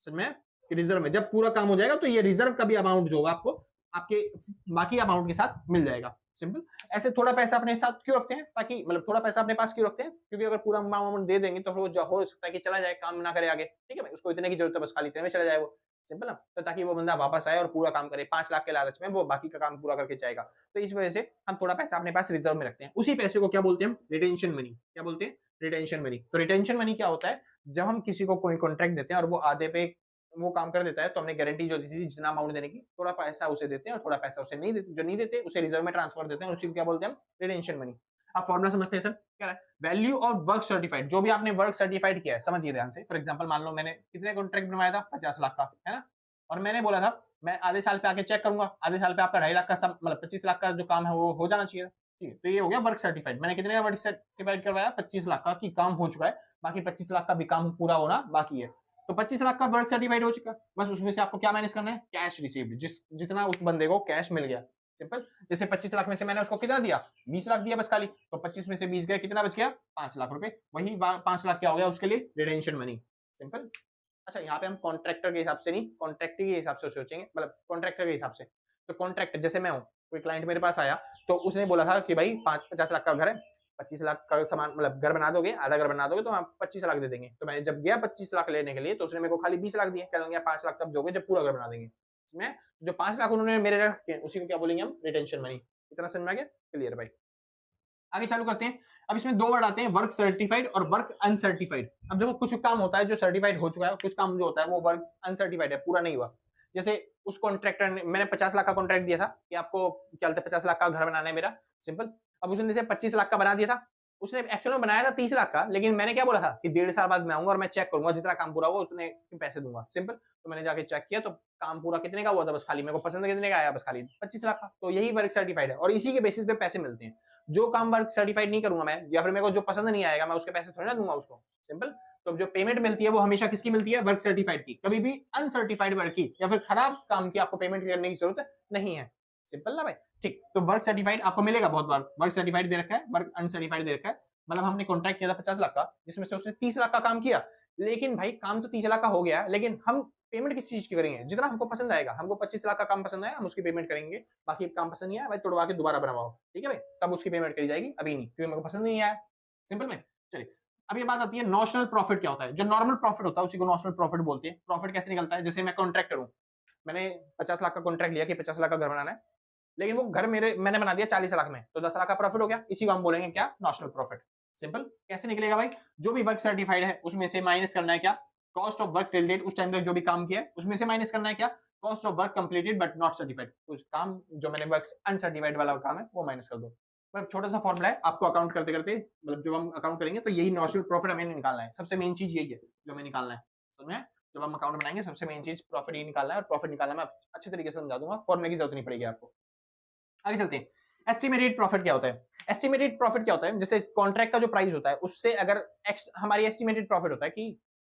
समझ में, कि रिजर्व में जब पूरा काम हो जाएगा तो ये रिजर्व का भी अमाउंट जो होगा आपको आपके बाकी अमाउंट के साथ मिल जाएगा। सिंपल। ऐसे थोड़ा पैसा अपने साथ क्यों रखते हैं, ताकि मतलब थोड़ा पैसा अपने पास क्यों रखते हैं, क्योंकि अगर पूरा अमाउंट दे देंगे तो फिर वो हो सकता है कि चला जाए, काम ना करे आगे। ठीक है भाई, उसको इतने की जरूरत है बस, खाली इतने में चला जाए वो। सिंपल ना, तो ताकि वो बंदा वापस आए और पूरा काम करे, 5 लाख के लालच में वो बाकी का काम पूरा करके जाएगा। तो इस वजह से हम थोड़ा पैसा अपने पास रिजर्व में रखते हैं। उसी पैसे को क्या बोलते हैं हम, रिटेंशन मनी। क्या बोलते हैं, रिटेंशन मनी। तो रिटेंशन मनी क्या होता है, जब हम किसी को कोई कॉन्ट्रैक्ट देते हैं और वो आधे पे वो काम कर देता है, तो हमने गारंटी जो दी थी जितना अमाउंट देने की, थोड़ा पैसा उसे देते हैं और थोड़ा पैसा उसे नहीं देते, जो नहीं देते उसे रिजर्व में ट्रांसफर देते हैं, उसी को क्या बोलते हैं हम, रिटेंशन मनी। आप फॉर्मूला समझते हैं सर, क्या है, वैल्यू ऑफ वर्क सर्टिफाइड, जो भी आपने वर्क सर्टिफाइड किया है समझिए ध्यान से। फॉर एग्जांपल मान लो मैंने कितने कॉन्ट्रैक्ट बनवाया था, 50 लाख का, है ना, और मैंने बोला था मैं आधे साल पे आके चेक करूंगा, आधे साल पे आपका 2.5 लाख का, मतलब 25 लाख का जो काम है वो हो जाना चाहिए। ठीक है, तो ये हो गया वर्क सर्टिफाइड। मैंने कितने का वर्क सर्टिफाइड करवाया, 25 लाख का, कि काम हो चुका है, बाकी 25 लाख का भी काम पूरा होना बाकी है। तो 25 लाख का वर्क सर्टिफाइड हो चुका है, बस उसमें से आपको क्या मैनेज करना है, कैश रिसीव्ड, जितना उस बंदे को कैश मिल गया। सिंपल। जैसे 25 लाख में से मैंने उसको कितना दिया, 20 लाख दिया बस खाली, तो 25 में से 20 गए, कितना बच गया, 5 लाख रुपए। वही 5 लाख क्या हो गया उसके लिए, रिटेंशन मनी। सिंपल। अच्छा, यहाँ पे हम कॉन्ट्रैक्टर के हिसाब से नहीं, कॉन्ट्रैक्टर के हिसाब से सोचेंगे, मतलब कॉन्ट्रैक्टर के हिसाब से। तो कॉन्ट्रैक्टर जैसे मैं हूँ, कोई क्लाइंट मेरे पास आया, तो उसने बोला था कि भाई 50 लाख का घर है, 25 लाख का सामान, मतलब घर बना दोगे, आधा घर बना दोगे तो हम 25 लाख दे देंगे। तो मैं जब गया 25 लाख लेने के लिए, तो उसने मेरे को खाली 20 लाख दिए, कह लेंगे 5 लाख तब दोगे जब पूरा घर बना देंगे। इसमें जो 5 लाख उन्होंने मेरे रखे उसी को क्या बोलेंगे हम, रिटेंशन मनी। इतना समझ में आ गया, क्लियर भाई। आगे चालू करते हैं। अब इसमें दो वर्ड आते हैं, वर्क सर्टिफाइड और वर्क अनसर्टिफाइड। अब देखो, कुछ काम होता है जो सर्टिफाइड हो चुका है, कुछ काम जो होता है वो वर्क अनसर्टिफाइड है, पूरा नहीं हुआ। जैसे उस कॉन्ट्रैक्टर ने, मैंने 50 लाख का कॉन्ट्रैक्ट दिया था कि आपको क्या 50 लाख का घर बनाना है मेरा, सिंपल। अब उसने जैसे 25 लाख का बना दिया था, उसने एक्चुअल में बनाया था 30 लाख का, लेकिन मैंने क्या बोला था कि 1.5 साल बाद मैं आऊंगा और मैं चेक करूंगा, जितना काम पूरा हुआ उसने पैसे दूंगा, सिंपल। तो मैंने जाके चेक किया तो काम पूरा कितने का हुआ था, बस खाली मेरे को पसंद कितने का आया, बस खाली 25 लाख का। तो यही वर्क सर्टिफाइड है और इसी के बेसिस पे पैसे मिलते हैं। जो काम वर्क सर्टिफाइड नहीं करूंगा मैं, या फिर मेरे को जो पसंद नहीं आएगा, मैं उसके पैसे थोड़ी ना दूंगा उसको, सिंपल। तो जो पेमेंट मिलती है वो हमेशा किसकी मिलती है, वर्क सर्टिफाइड की, कभी भी अनसर्टिफाइड वर्क की या फिर खराब काम की आपको पेमेंट करने की जरूरत नहीं है, सिंपल ना भाई। ठीक, तो वर्क सर्टिफाइड आपको मिलेगा बहुत बार, वर्क सर्टिफाइड दे रखा है, वर्क अनसर्टिफाइड दे रखा है। मतलब हमने कॉन्ट्रैक्ट किया था 50 लाख का, जिसमें से उसने 30 लाख का काम किया, लेकिन भाई काम तो 30 लाख का हो गया, लेकिन हम पेमेंट किस चीज की करेंगे, जितना हमको पसंद आएगा। हमको 25 लाख का काम पसंद आया, हम उसकी पेमेंट करेंगे। बाकी काम पसंद नहीं आया भाई, तोड़वा के दोबारा बनवाओ, ठीक है भाई, तब उसकी पेमेंट करी जाएगी, अभी नहीं, क्योंकि मेरे को पसंद नहीं आया, सिंपल में। चलिए, अब ये बात आती है नॉशनल प्रॉफिट क्या होता है। जो नॉर्मल प्रॉफिट होता है उसी को नॉशनल प्रॉफिट बोलते हैं। प्रॉफिट कैसे निकलता है, जैसे मैं कॉन्ट्रैक्टर हूं, मैंने 50 लाख का कॉन्ट्रैक्ट लिया कि 50 लाख का घर बनाना है, लेकिन वो घर मैंने बना दिया 40 लाख में, तो 10 लाख का प्रॉफिट हो गया, इसी को हम बोलेंगे क्या, नॉशनल प्रॉफिट, सिंपल। कैसे निकलेगा भाई, जो भी वर्क सर्टिफाइड है उसमें से माइनस करना है क्या, cost of work till date, उस टाइम तक जो भी काम किया है उसमें से माइनस करना है क्या, cost of work completed but not certified, उस काम जो मैंने वर्क अनसर्टिफाइड वाला काम है वो माइनस कर दो। मतलब छोटा सा फॉर्मूला है, आपको अकाउंट करते करते, मतलब जब हम अकाउंट करेंगे तो यही नॉशनल प्रॉफिट हमें निकालना है, सबसे मेन चीज यही है जो हमें निकालना है, समझ में। जब हम अकाउंट बनाएंगे सबसे मेन चीज प्रॉफिट ही निकालना है, और प्रॉफिट निकालना मैं अच्छे तरीके से समझा दूंगा, फॉर्मूले की जरूरत नहीं पड़ेगी आपको। आगे चलते हैं, एस्टिमेटेड प्रॉफिट क्या होता है। एस्टिमेटेड प्रॉफिट क्या होता है, जैसे कॉन्ट्रैक्ट का जो प्राइस होता है उससे अगर हमारी एस्टिमेटेड प्रॉफिट होता है कि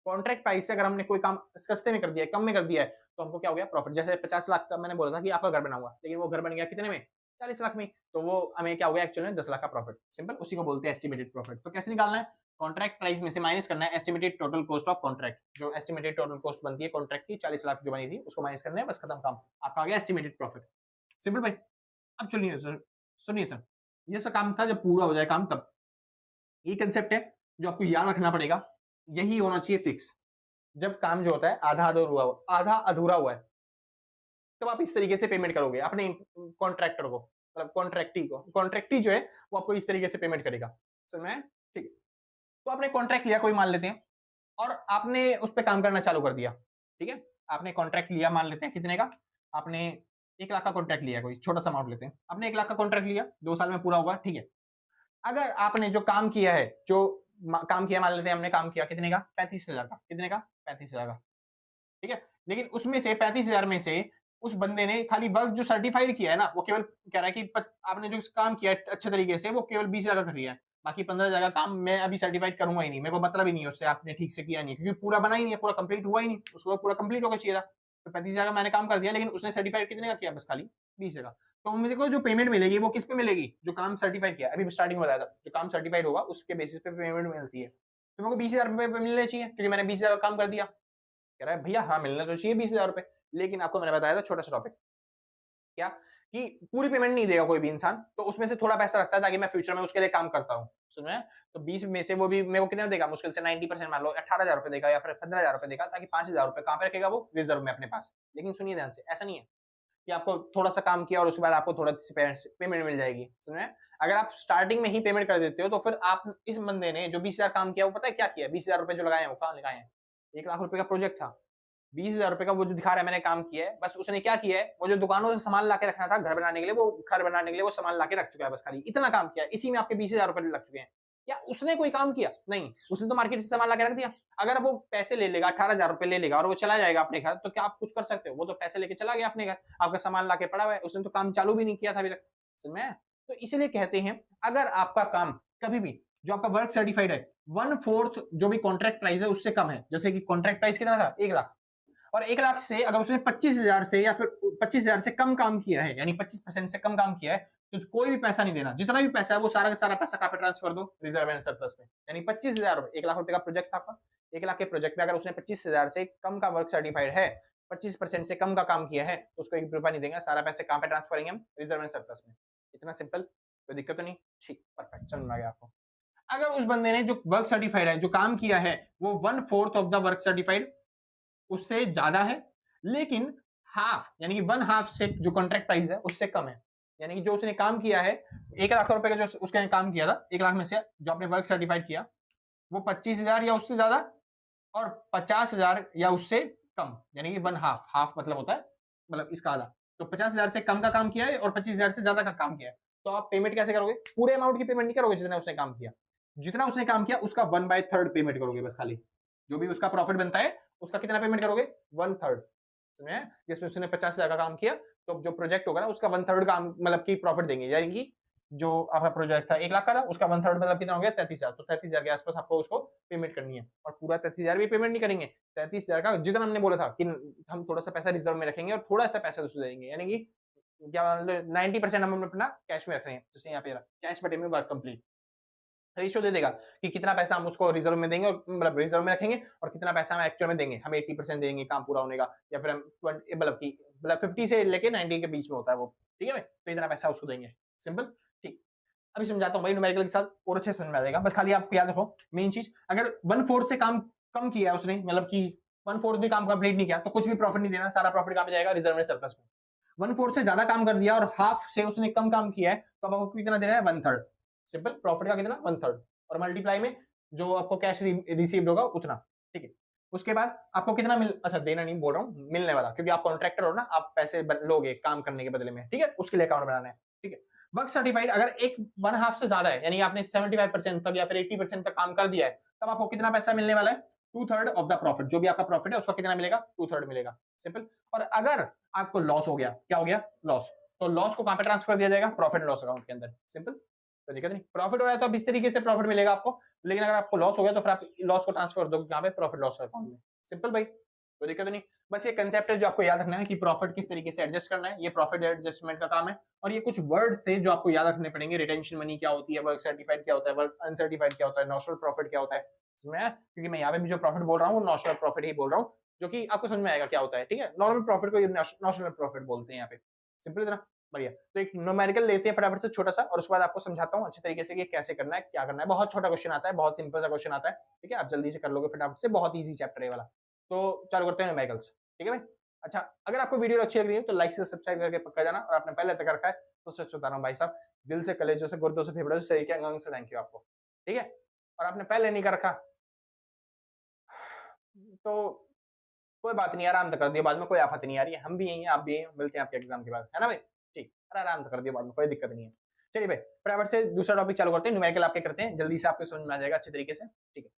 कॉन्ट्रैक्ट प्राइस से अगर हमने कोई काम सस्ते में कर दिया है, कम में कर दिया है, तो हमको क्या हो गया, प्रॉफिट। जैसे 50 लाख का मैंने बोला था कि आपका घर बनाऊंगा, लेकिन वो घर बन गया कितने में, 40 लाख में, तो वो हमें क्या हो गया, एक्चुअली में 10 लाख का प्रॉफिट, सिंपल। उसी को बोलते हैं एस्टिमेटेड प्रॉफिट। तो कैसे निकालना है, कॉन्ट्रैक्ट प्राइस में से माइनस करना है estimated total cost of contract, जो एस्टिमेटेड टोटल कॉस्ट बनती है कॉन्ट्रैक्ट की 40 लाख जो बनी थी, उसको माइनस करना है, बस खत्म काम, आपका आ गया एस्टिमेटेड प्रॉफिट, सिंपल भाई। अब चलिए सर, सुनिए सर, ये सब काम था जब पूरा हो जाए काम तब, ये कंसेप्ट है जो आपको याद रखना पड़ेगा, यही होना चाहिए फिक्स। जब काम जो होता है आधा अधूरा हुआ है, तब आप इस तरीके से पेमेंट करोगे अपने कॉन्ट्रैक्टर को, मतलब कॉन्ट्रैक्टी को। कॉन्ट्रैक्टी जो है वो आपको इस तरीके से पेमेंट करेगा, समझ में, ठीक। तो आपने कॉन्ट्रैक्ट लिया, कोई मान लेते हैं, और आपने उस पर काम करना चालू कर दिया, ठीक है। आपने कॉन्ट्रैक्ट लिया, मान लेते हैं कितने का, आपने 1 लाख का कॉन्ट्रैक्ट लिया, कोई छोटा सा अमाउंट लेते हैं, आपने 1 लाख का कॉन्ट्रैक्ट लिया, 2 साल में पूरा होगा, ठीक है। अगर आपने जो काम किया है, काम किया, मान लेते हैं हमने काम किया कितने का, 35,000 का, कितने का, 35,000 का, ठीक है। लेकिन उसमें से 35,000 में से उस बंदे ने खाली वर्क जो सर्टिफाइड किया है ना, वो केवल कह रहा है कि आपने जो काम किया है अच्छे तरीके से, वो केवल 20,000 का किया है, बाकी 15,000 का काम मैं अभी सर्टिफाइड करूंगा ही नहीं, मेरे को मतलब ही नहीं है उससे, आपने ठीक से किया नहीं, क्योंकि पूरा बना ही नहीं है, पूरा कंप्लीट हुआ ही नहीं, उसको पूरा कंप्लीट होगा चाहिए था। तो 35,000 का मैंने काम कर दिया, लेकिन उसने सर्टिफाइड कितने का किया, बस खाली 20,000 का। तो मेरे को जो पेमेंट मिलेगी वो किस पे मिलेगी, जो काम सर्टिफाइड किया, अभी स्टार्टिंग में बताया था, जो काम सर्टिफाइड होगा उसके बेसिस पे पेमेंट मिलती है। तो मेरे को 20,000 रुपए मिलने चाहिए, क्योंकि मैंने 20,000 का काम कर दिया। कह रहा है भैया हाँ मिलना तो चाहिए 20,000 रुपए, लेकिन आपको मैंने बताया था छोटा सा टॉपिक, क्या, कि पूरी पेमेंट नहीं देगा कोई भी इंसान, तो उसमें से थोड़ा पैसा रखता है ताकि मैं फ्यूचर में उसके लिए काम करता हूँ, समझ में। तो 20 में से वो भी मेरे को कितना देगा, मुश्किल से 90%, मान लो 18,000 रुपए देगा या फिर 15,000 रुपए देगा, ताकि 5,000 रुपए कहाँ पे रखेगा वो, रिजर्व में अपने पास। लेकिन सुनिए ध्यान से, ऐसा नहीं है कि आपको थोड़ा सा काम किया और उसके बाद आपको थोड़ा पेमेंट मिल जाएगी, समझ में। अगर आप स्टार्टिंग में ही पेमेंट कर देते हो, तो फिर आप, इस बंदे ने जो 20,000 काम किया, वो पता है क्या किया, 20,000 रुपए जो लगाए हैं वो कहाँ लगाए हैं, 1 लाख रुपए का प्रोजेक्ट था, 20,000 रुपए का वो जो दिखा रहा है मैंने काम किया है, बस उसने क्या किया है, वो जो दुकानों से सामान लाके रखना था घर बनाने के लिए, वो घर बनाने के लिए वो सामान लाके रख चुका है, बस खाली इतना काम किया, इसी में आपके 20,000 रुपए लग चुके हैं। क्या उसने कोई काम किया, नहीं, उसने तो मार्केट से सामान लाके रख दिया। अगर वो पैसे ले लेगा, 18,000 रुपए ले लेगा और वो चला जाएगा अपने घर, तो क्या आप कुछ कर सकते हो, वो तो पैसे लेके चला गया अपने घर, आपका सामान लाके पड़ा हुआ है, उसने तो काम चालू भी नहीं किया था अभी तक, समझ में। तो इसलिए कहते हैं, अगर आपका काम कभी भी, जो आपका वर्क सर्टिफाइड है, 1/4 जो भी कॉन्ट्रैक्ट प्राइस है उससे कम है, जैसे कि कॉन्ट्रैक्ट प्राइस कितना था, 1 लाख, और 1 लाख से अगर उसने 25,000 से या फिर 25,000 से कम काम किया है, यानी 25% से कम काम किया है, तो कोई भी पैसा नहीं देना, जितना भी पैसा है वो सारा का सारा पैसा कहाँ पे ट्रांसफर दो, रिजर्व एंड सरप्लस में। यानी 25,000 रुपए, 1 लाख रुपए का प्रोजेक्ट था आपका, 1 लाख के प्रोजेक्ट में अगर उसने 25,000 से कम का वर्क सर्टिफाइड है, 25% से कम का काम किया है, तो उसको 1 रुपया नहीं देंगे, सारा पैसे कहाँ पे ट्रांसफर करेंगे हम, रिजर्व एंड सरप्लस में। इतना सिंपल, कोई दिक्कत तो नहीं, ठीक, परफेक्ट, समझ में आ गया आपको। अगर उस बंदे ने जो वर्क सर्टिफाइड है, जो काम किया है, वो 1/4 ऑफ द वर्क सर्टिफाइड उससे ज्यादा है, लेकिन हाफ, यानी कि 1/2 से जो कॉन्ट्रैक्ट प्राइस है उससे कम है, यानी कि जो उसने काम किया है 1 लाख रुपए का, जो उसने काम किया था 1 लाख में से जो आपने वर्क सर्टिफाइड किया, वो 25,000 या उससे ज्यादा, और 50,000 या उससे कम, यानी कि 1/2, हाफ मतलब होता है, मतलब इसका आधा। तो 50,000 से कम का काम किया है और 25,000 से ज्यादा का काम किया है, तो आप पेमेंट कैसे करोगे, पूरे अमाउंट की पेमेंट नहीं करोगे जितना उसने काम किया, जितना उसने काम किया उसका 1/3 पेमेंट करोगे बस खाली। जो भी उसका प्रॉफिट बनता है उसका कितना पेमेंट करोगे? 1/3। समझे? जिसमें उसने 50,000 का काम किया तो जो प्रोजेक्ट होगा ना उसका 1/3 काम मतलब की प्रॉफिट देंगे, यानी कि जो आपका प्रोजेक्ट था 1 लाख का था उसका 1/3 मतलब कितना हो गया? 33,000। तो 33,000 के आसपास आपको उसको पेमेंट करनी है और पूरा 33,000 भी पेमेंट नहीं करेंगे। 33,000 का जितना हमने बोला था कि हम थोड़ा सा पैसा रिजर्व में रखेंगे और थोड़ा सा पैसा उसको देंगे, यानी कि क्या 90% हम अपना कैश में रख रहे हैं। जैसे यहाँ पे कैश बटे में वर्क कंप्लीट रेशियो दे देगा कि कितना पैसा हम उसको रिजर्व में देंगे और मतलब रिजर्व में रखेंगे और कितना पैसा हम एक्चुअल में देंगे। हम 80% देंगे काम पूरा होने का, या फिर हम 20 मतलब 50 से लेके 90 के बीच में होता है वो, ठीक है भाई? तो इतना पैसा उसको देंगे। सिंपल, ठीक। अभी समझाता हूँ भाई न्यूमेरिकल के साथ और अच्छे समझ में आ जाएगा। बस खाली आप याद रखो मेन चीज, अगर 1/4 से काम कम किया है उसने, मतलब कि 1/4 भी काम कंप्लीट नहीं किया तो कुछ भी प्रॉफिट नहीं देना, सारा प्रॉफिट कहाँ पे जाएगा? रिजर्व में, सरप्लस में। 1/4 से ज्यादा काम कर दिया और हाफ से उसने कम काम किया है तो अब आपको कितना देना है? 1/3। सिंपल, प्रॉफिट का कितना? 1/3 और मल्टीप्लाई में जो आपको कैश रिसीव्ड होगा उतना, ठीक है? उसके बाद आपको कितना मिल, अच्छा देना नहीं बोल रहा हूँ, मिलने वाला, क्योंकि आप कॉन्ट्रैक्टर हो ना, आप पैसे लोगे काम करने के बदले में, ठीक है? उसके लिए अकाउंट बनाना है, ठीक है? वर्क सर्टिफाइड अगर एक 1/2 से ज्यादा है, यानी आपने 75% तक या फिर 80% तक काम कर दिया है, तब आपको कितना पैसा मिलने वाला है? 2/3 ऑफ द प्रॉफिट। जो भी आपका प्रॉफिट है उसका कितना मिलेगा? 2/3 मिलेगा। सिंपल। और अगर आपको लॉस हो गया, क्या हो गया? लॉस, तो लॉस को कहां पे ट्रांसफर दिया जाएगा? प्रॉफिट एंड लॉस अकाउंट के अंदर। सिंपल, तो दिक्कत नहीं। प्रॉफिट हो रहा है तो अब इस तरीके से प्रॉफिट मिलेगा आपको, लेकिन अगर आपको लॉस हो गया तो फिर आप लॉस को ट्रांसफर कर दोगे कहां पे? प्रॉफिट लॉस अकाउंट में। सिंपल भाई, कोई दिक्कत नहीं। बस ये कंसेप्ट है जो आपको याद रखना है कि प्रॉफिट किस तरीके से एडजस्ट करना है, ये प्रॉफिट एडजस्टमेंट का काम है। और ये कुछ वर्ड्स थे जो आपको याद रखने पड़ेंगे। रिटेंशन मनी क्या होती है, वर्क सर्टिफाइड क्या होता है, वर्क अनसर्टिफाइड क्या होता है, नॉशनल प्रॉफिट क्या होता है, समझ में आया? क्योंकि मैं यहाँ पे भी जो प्रॉफिट बोल रहा हूँ नॉशनल प्रॉफिट ही बोल रहा हूँ, जो कि आपको समझ में आएगा क्या होता है, ठीक है? नॉर्मल प्रॉफिट को नॉशनल प्रॉफिट बोलते हैं यहाँ पे। सिंपल इतना बढ़िया। तो एक न्यूमेरिकल लेते हैं फटाफट से छोटा सा, और उसके बाद आपको समझाता हूँ अच्छे तरीके से कि कैसे करना है, क्या करना है। बहुत छोटा क्वेश्चन आता है, बहुत सिंपल सा क्वेश्चन आता है, ठीक है? आप जल्दी से कर लोगे फटाफट से, बहुत ईजी चैप्टर है वाला। तो चालू करते हैं न्यूमेरिकल्स, ठीक है भाई? अच्छा, अगर आपको वीडियो अच्छी लग रही है तो लाइक से सब्सक्राइब करके पक्का जाना, और आपने पहले तक रखा है तो सच बता रहा हूँ भाई साहब, दिल से, कलेजों से, गुर्दों से, फेफड़ों से, सही के अंग से थैंक यू आपको, ठीक है? और आपने पहले नहीं कर रखा तो कोई बात नहीं, आराम से कर दियो, बाद में कोई आफत नहीं आ रही है। हम भी यही हैं, आप भी यहीं हैं, मिलते हैं आपके एग्जाम के बाद, है ना भाई? ठीक, और आराम से कर दियो बाद में, कोई दिक्कत नहीं है। चलिए भाई, फटाफट से दूसरा टॉपिक चालू करते हैं। न्यूमेरिकल आपके करते हैं, जल्दी से आपको समझ में आ जाएगा अच्छे तरीके से, ठीक है?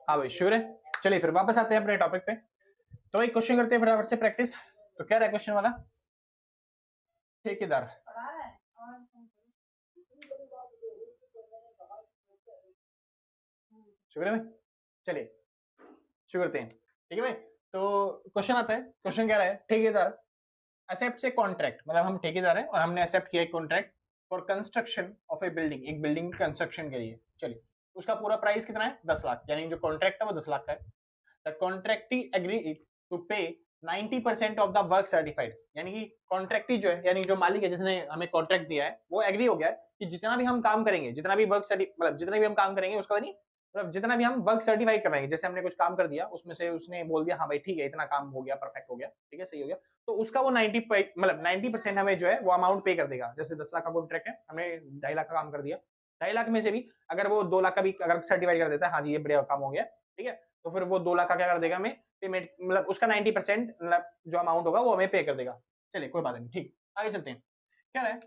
हाँ भाई, श्योर है। चलिए फिर वापस आते हैं अपने टॉपिक पे। तो एक क्वेश्चन करते हैं फटाफट से प्रैक्टिस। तो क्या रहा क्वेश्चन वाला? ठेकेदार, शुक्र है भाई। चलिए शुरू करते हैं, ठीक है भाई? तो क्वेश्चन आता है, क्वेश्चन क्या रहा है? ठेकेदार एक्सेप्ट ए कॉन्ट्रैक्ट, मतलब हम ठेकेदार हैं और हमने एक्सेप्ट किया एक contract for construction of A building, एक बिल्डिंग कंस्ट्रक्शन के लिए। चलिए, उसका पूरा प्राइस कितना है? 10 लाख, यानी जो कॉन्ट्रैक्ट है वो 10 लाख का है। द कॉन्ट्रैक्टी एग्री टू पे 90% ऑफ द वर्क सर्टिफाइड, यानी कि कॉन्ट्रैक्टी जो है, यानी जो मालिक है जिसने हमें कॉन्ट्रैक्ट दिया है, वो एग्री हो गया है कि जितना भी हम काम करेंगे, जितना भी वर्क मतलब जितना भी हम काम करेंगे उसका नहीं, मतलब जितना भी हम वर्क सर्टिफाइड करवाएंगे, जैसे हमने कुछ काम कर दिया उसमें से उसने बोल दिया हाँ भाई ठीक है इतना काम हो गया, परफेक्ट हो गया, ठीक है, सही हो गया, तो उसका वो 90% हमें जो है वो अमाउंट पे कर देगा। जैसे 10 लाख का कॉन्ट्रैक्ट है, हमने 2.5 लाख का काम कर दिया, 2.5 लाख में से भी अगर वो 2 लाख का भी अगर सर्टिफाइड कर देता है हाँ जी ये बढ़िया काम हो गया, ठीक है, तो फिर वो 2 लाख का क्या कर देगा हमें पेमेंट, मतलब उसका 90% मतलब जो अमाउंट होगा वो हमें पे कर देगा। चलिए कोई बात नहीं, ठीक, आगे चलते हैं। क्या है?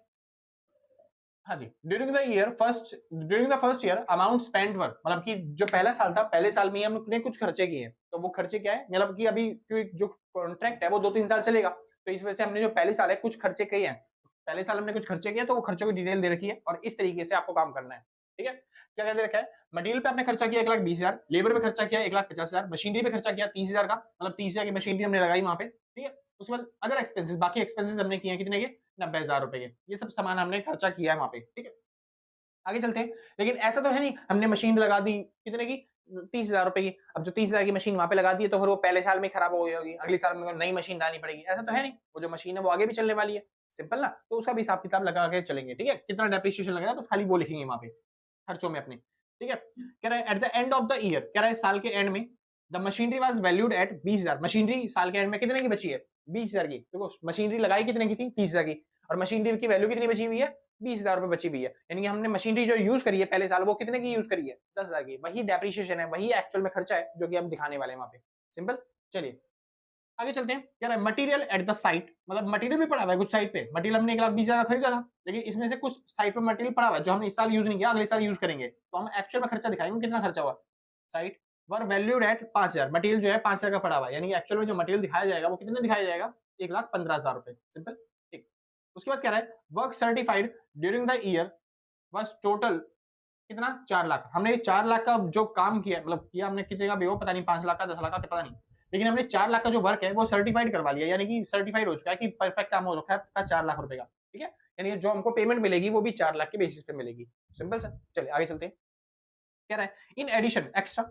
हाँ जी, during the first year amount spent work, मतलब कि जो पहला साल था, पहले साल में ही हमने कुछ खर्चे किए, तो वो खर्चे क्या है, मतलब कि अभी जो कॉन्ट्रैक्ट है वो 2-3 साल चलेगा, तो इस वजह से हमने जो पहले साल है कुछ खर्चे किए हैं, पहले साल हमने कुछ खर्चे किए तो वो खर्चों की डिटेल दे रखी है और इस तरीके से आपको काम करना है, ठीक है? क्या क्या दे रखा है? मटेरियल पे आपने खर्चा किया 1,20,000, लेबर पे खर्चा किया 1,50,000, मशीनरी पे खर्चा किया 30,000 का, मतलब 30,000 की मशीनरी हमने लगाई वहां पे, ठीक है? उसके बाद अदर एक्सपेंसेस, बाकी एक्सपेंसेस हमने किए कितने के? 90,000 रुपए के, ये सब सामान हमने खर्चा किया है वहां पे, ठीक है? आगे चलते हैं। लेकिन ऐसा तो है नहीं हमने मशीन लगा दी कितने की? 30,000 रुपए की। अब जो 30,000 की मशीन वहां पे लगा दी है तो फिर वो पहले साल में खराब हो गई होगी, अगले साल में नई मशीन लानी पड़ेगी, ऐसा तो है नहीं। वो जो मशीन है वो आगे भी चलने वाली है, सिंपल ना, तो उसका भी हिसाब किताब लगा के चलेंगे, ठीक है? कितना डेप्रिसिएशन लगेगा बस खाली वो लिखेंगे वहां पे खर्चों में अपने, ठीक है? कह रहा है at the end of the year, कह रहा है साल के एंड में the machinery was valued at 20,000, machinery साल के एंड में कितने की बची है? 20,000 की। देखो मशीनरी लगाई कितने की थी? 30,000 की, और मशीनरी की वैल्यू कितनी बची हुई है? 20,000 रुपए बची हुई है, यानी कि हमने मशीनरी जो यूज करी है पहले साल वो कितने की यूज करी है? 10,000 की। वही डेप्रिसिएशन है, वही एक्चुअल में खर्चा है जो कि हम दिखाने वाले हैं वहां पे, सिंपल। चलिए आगे चलते हैं, क्या है मटेरियल एट द साइट, मतलब मटेरियल भी पड़ा हुआ है कुछ साइट पे, मटेरियल हमने 1,20,000 खरीदा था, लेकिन इसमें से कुछ साइट पे मटेरियल पड़ा हुआ है जो हमने इस साल यूज नहीं किया, अगले साल यूज करेंगे, तो हम एक्चुअल में खर्चा दिखाएंगे कितना खर्चा हुआ। Site were valued at 5,000, material जो है 5,000 का पड़ा हुआ है, यानी एक्चुअल में जो मटेरियल दिखाया जाएगा वो कितने दिखाया जाएगा, 1,15,000 रुपए, सिंपल। ठीक, उसके बाद क्या है work certified during the year बस टोटल कितना 4 लाख, हमने 4 लाख का जो काम किया, मतलब किया हमने कितने का भी हो पता नहीं, 5 लाख का 10 लाख का पता नहीं, लेकिन हमने 4 लाख का जो वर्क है वो सर्टिफाइड करवा लिया, यानी कि सर्टिफाइड हो चुका है कि परफेक्ट काम हो रखा है आपका 4 लाख रुपए का, ठीक है, यानी जो हमको पेमेंट मिलेगी वो भी 4 लाख के बेसिस पे मिलेगी, सिंपल सा। चलिए आगे चलते हैं, क्या है in addition extra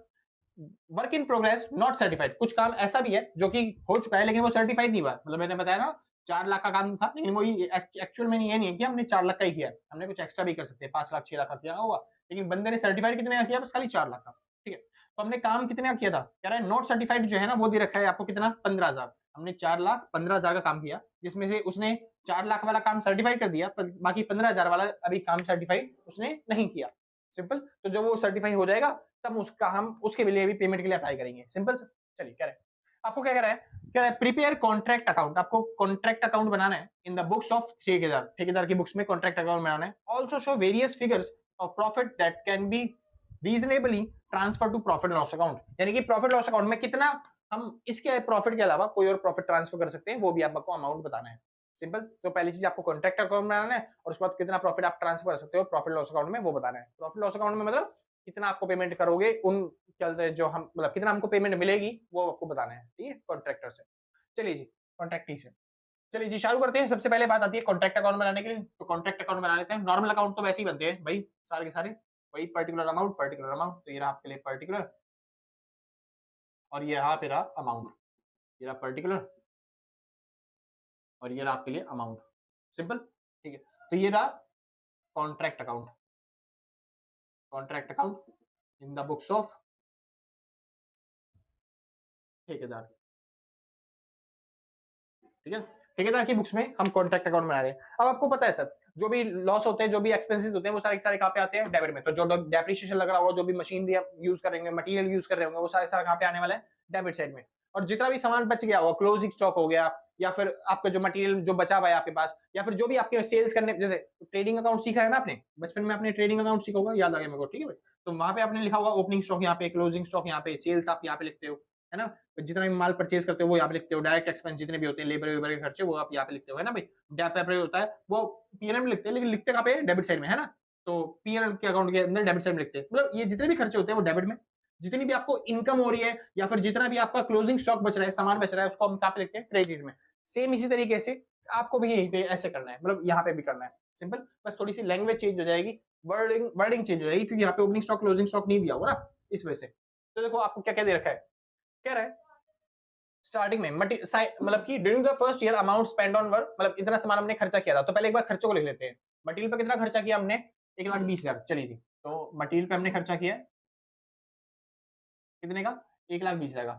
work in progress not certified, कुछ काम ऐसा भी है जो कि हो चुका है लेकिन वो सर्टिफाइड नहीं हुआ, मतलब मैंने बताया ना 4 लाख का काम था, लेकिन वो एक्चुअल में ये नहीं है कि हमने 4 लाख का ही किया, हमने कुछ एक्स्ट्रा भी कर सकते हैं, 5 लाख 6 लाख का किया होगा, लेकिन बंदे ने सर्टिफाइड कितने का किया, बस खाली 4 लाख का, ठीक है। तो हमने काम कितने का किया था, कह रहा है नॉट सर्टिफाइड जो है ना वो दे रखा है आपको कितना 15,000, हमने 4,15,000 का काम किया, जिसमें से उसने 4 लाख वाला काम सर्टिफाइड कर दिया, बाकी 15,000 वाला अभी काम सर्टिफाइड उसने नहीं किया, सिंपल। तो जब वो सर्टिफाई हो जाएगा तब उसका हम उसके लिए भी पेमेंट के लिए अप्लाई करेंगे, सिंपल सा। चलिए कह रहे हैं आपको क्या कह रहा है, कह रहा है प्रिपेयर कॉन्ट्रैक्ट अकाउंट, आपको कॉन्ट्रैक्ट अकाउंट बनाना है इन द बुक्स ऑफ ठेकेदार, ठेकेदार की बुक्स में कॉन्ट्रैक्ट अकाउंट बनाना है, also show various figures of profit that can be reasonably transfer to profit loss account, यानी कि प्रॉफिट लॉस अकाउंट में कितना हम इसके प्रॉफिट के अलावा कोई और प्रॉफिट ट्रांसफर कर सकते हैं, वो भी आपको अमाउंट बताना है, सिंपल। तो पहली चीज आपको कॉन्ट्रैक्ट अकाउंट बनाना है और उसके बाद कितना प्रॉफिट आप ट्रांसफर कर सकते हो प्रॉफिट लॉस अकाउंट में वो बताना है। प्रॉफिट लॉस अकाउंट में मतलब कितना आपको पेमेंट करोगे उन क्या जो हम मतलब कितना हमको पेमेंट मिलेगी वो आपको बताना है, ठीक है, कॉन्ट्रैक्टर से। चलिए जी कॉन्ट्रैक्टी से, चलिए जी शुरू करते हैं। सबसे पहले बात आती है कॉन्ट्रैक्ट अकाउंट बनाने के लिए, तो कॉन्ट्रैक्ट अकाउंट बना लेते हैं। नॉर्मल अकाउंट तो वैसे ही बनते हैं भाई सारे के सारे, वही पर्टिकुलर अमाउंट, तो ये रहा आपके लिए पर्टिकुलर और ये यहाँ पे रहा अमाउंट, ये रहा पर्टिकुलर और ये रहा आपके लिए अमाउंट, सिंपल, ठीक है। तो ये रहा contract account, contract account in the books of ठेकेदार, ठीक है, ठेकेदार की बुक्स में हम कॉन्ट्रैक्ट अकाउंट बना रहे हैं। अब आपको पता है सर जो भी लॉस होते हैं जो भी एक्सपेंसेस होते हैं वो सारे सारे कहाँ पे आते हैं, डेबिट में। तो जो डेप्रिसिएशन लग रहा होगा, जो भी मशीनरी आप यूज करेंगे, मटेरियल यूज कर रहे होंगे, वो सारे सारे कहाँ पे आने वाला है, डेबिट साइड में। और जितना भी सामान बच गया होगा, क्लोजिंग स्टॉक हो गया, या फिर आपका जो मटेरियल जो बचा हुआ है आपके पास, या फिर जो भी आपके सेल्स करने, जैसे ट्रेडिंग अकाउंट सीखा है ना आपने बचपन में, आपने ट्रेडिंग अकाउंट सीखा होगा, याद आ गया मेरे को, ठीक है भाई। तो वहां पे आपने लिखा होगा ओपनिंग स्टॉक यहाँ पे, क्लोजिंग स्टॉक यहाँ पे, सेल्स आप यहाँ पे लिखते हो, है ना, जितना भी माल परचेज करते हो वो यहाँ पे लिखते हो, डायरेक्ट एक्सपेंस जितने भी होते हैं, लेबर वेबर के खर्चे वो आप यहाँ पे लिखते हो, है ना भाई। डेप वेप होता है वो पीएनएल में लिखते हैं, लेकिन लिखते कहाँ पे, डेबिट साइड में, है ना। तो पीएनएल के अकाउंट के अंदर डेबिट साइड में लिखते हैं, मतलब ये जितने भी खर्चे होते हैं वो डेबिट में, जितनी भी आपको इनकम हो रही है या फिर जितना भी आपका क्लोजिंग स्टॉक बच रहा है, सामान बच रहा है, उसको हम कहाँ पे लिखते हैं, क्रेडिट में। सेम इसी तरीके से आपको भी यहीं पे ऐसे करना है, मतलब यहाँ पे भी करना है, सिंपल। बस थोड़ी सी लैंग्वेज चेंज हो जाएगी, वर्डिंग चेंज हो जाएगी, क्योंकि यहाँ पे ओपनिंग स्टॉक क्लोजिंग स्टॉक नहीं दिया होगा ना, इस वजह से। तो देखो आपको क्या क्या दे रखा है, कह रहा है स्टार्टिंग में मतलब कि during the first year amount spend on work, मतलब इतना सामान हमने खर्चा किया था। तो पहले एक बार खर्चों को लिख लेते हैं। मटेरियल पे कितना खर्चा किया हमने, 1,20,000, चलिए जी। तो मटेरियल पे हमने खर्चा किया कितने का, 1,20,000 का,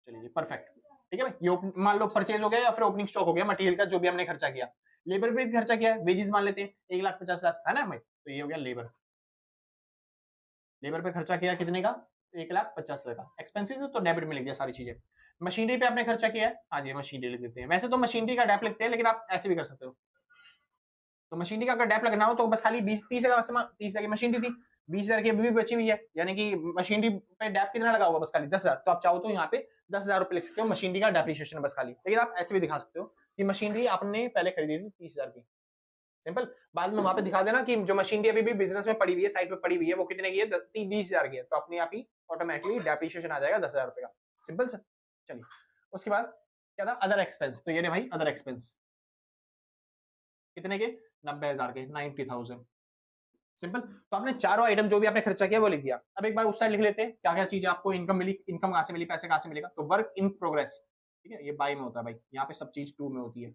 चलिए जी परफेक्ट, ठीक है भाई। ये मान लो परचेज हो गया या फिर ओपनिंग स्टॉक हो गया मटेरियल का, जो भी हमने खर्चा किया। लेबर पे भी खर्चा किया, वेजेस मान लेते हैं 1,50,000, है ना भाई। तो ये हो गया लेबर, लेबर पे खर्चा किया कितने का, 1,50,000 का। एक्सपेंसिस तो डेबिट में लिख दिया सारी चीजें। मशीनरी पे आपने खर्चा किया है, हाँ जी मशीनरी लिख देते हैं। वैसे तो मशीनरी का डेप लिखते हैं, लेकिन आप ऐसे भी कर सकते हो। तो मशीनरी का अगर डेप लगना हो तो बस खाली 20-30,000 30,000 की मशीनरी थी, 20,000 की अभी भी बची हुई है, यानी कि मशीनरी पे डेप कितना लगा होगा, बस खाली 10,000। तो आप चाहो तो यहाँ पे 10,000 रुपए लिख सकते हो, मशीनरी का डेप्रिसिएशन बस खाली। लेकिन आप ऐसे भी दिखा सकते हो कि मशीनरी आपने पहले खरीदी थी 30,000 की, सिंपल। बाद में वहां पे दिखा देना कि जो मशीनरी अभी भी बिजनेस में पड़ी हुई है, साइट पे पड़ी हुई है, वो कितने की है, 20,000 की है। तो अपने आप ही ऑटोमेटिकली डेप्रिसिएशन आ जाएगा 10,000 रुपए का, सिंपल सर। चलिए उसके बाद क्या था, अदर एक्सपेंस। तो ये रहे भाई अदर एक्सपेंस, कितने के, 90,000 के, 90,000, सिंपल। तो आपने चारों आइटम जो भी आपने खर्चा किया वो लिख दिया। अब एक बार उस साइड लिख लेते हैं क्या क्या चीजें आपको इनकम मिली, इनकम कहां से मिली, पैसे कहां से मिलेगा। तो वर्क इन प्रोग्रेस, ठीक है, ये बाई में होता है भाई, यहाँ पे सब चीज टू में होती है,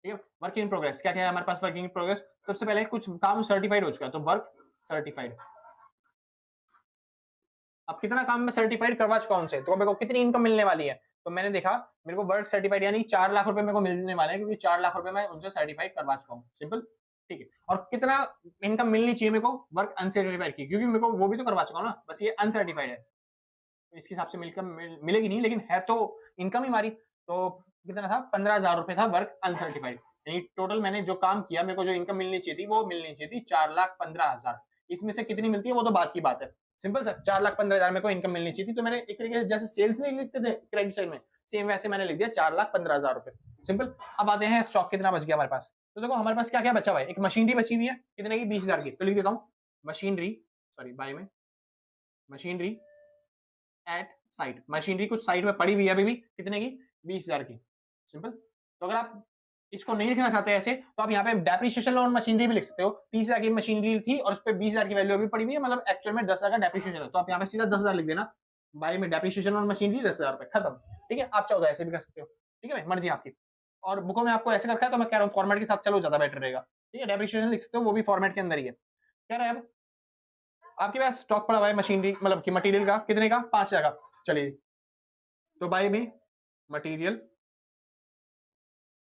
ठीक है। वर्क इन प्रोग्रेस क्या क्या है हमारे पास, वर्क इन प्रोग्रेस सबसे पहले कुछ काम सर्टिफाइड हो चुका है, तो वर्क सर्टिफाइड। अब कितना काम मैं सर्टिफाइड करवा चुका हूं उनसे, तो मेरे को कितनी इनकम मिलने वाली है। तो मैंने देखा मेरे को वर्क सर्टिफाइड यानी 4 लाख रुपए मेरे को मिलने वाले हैं, क्योंकि 4 लाख रुपए मैं उनसे सर्टिफाइड करवा चुका हूँ, सिंपल, ठीक है। और कितना इनकम मिलनी चाहिए मेरे को, वर्क अनसर्टिफाइड की, क्योंकि मेरे को वो भी तो करवा चुका हूँ ना, बस ये अनसर्टिफाइड है। तो इसके हिसाब से मिलेगी नहीं, लेकिन है तो इनकम ही हमारी। तो कितना था, 15,000 रुपए था वर्क अनसर्टिफाइड, यानी टोटल मैंने जो काम किया मेरे को जो इनकम मिलनी चाहिए थी वो मिलनी चाहिए थी 4,15,000। इसमें से कितनी मिलती है वो तो बात की बात है, सिंपल सर 4,15,000 मेरे को इनकम मिलनी चाहिए थी। तो मैंने एक तरीके से जैसे सेल्स नहीं लिखते थे क्रेडिट साइड में, सेम वैसे मैंने लिख दिया 4,15,000 रुपए, सिंपल। अब आते हैं स्टॉक कितना बच गया हमारे पास। तो देखो हमारे पास क्या क्या बचा हुआ है, एक मशीनरी बची हुई है कितने की, 20,000 की, तो लिख देता हूँ मशीनरी, सॉरी बाय में मशीनरी एट साइट, मशीनरी कुछ साइट में पड़ी हुई है अभी भी, कितने की, 20,000 की, सिंपल। तो अगर आप इसको नहीं लिखना चाहते ऐसे तो आप यहाँ पे डेप्रिसिएशन ऑन मशीनरी भी लिख सकते हो। 30,000 की मशीनरी थी और उस पर 20,000 की वैल्यू अभी पड़ी हुई है, मतलब एक्चुअल में 10,000 का डेप्रिसिएशन है, तो आप यहाँ पे सीधा 10,000 लिख देना, बाय में डेप्रिसिएशन ऑन मशीनरी 10,000 रुपए, खत्म। ठीक है, आप चाहो तो ऐसे भी कर सकते हो, ठीक है भाई, मर्जी आपकी। और बुकों में आपको ऐसे रखा है तो मैं कह रहा हूँ फॉर्मेट के साथ चलो ज्यादा बेटर रहेगा, ठीक है। डेप्रिसिएशन लिख सकते हो, वो भी फॉर्मेट के अंदर ही है। क्या रहा है अब आपके पास स्टॉक पड़ा हुआ है मशीनरी मतलब कि मटेरियल का, कितने का, 5,000 का, चलिए। तो बाय में मटेरियल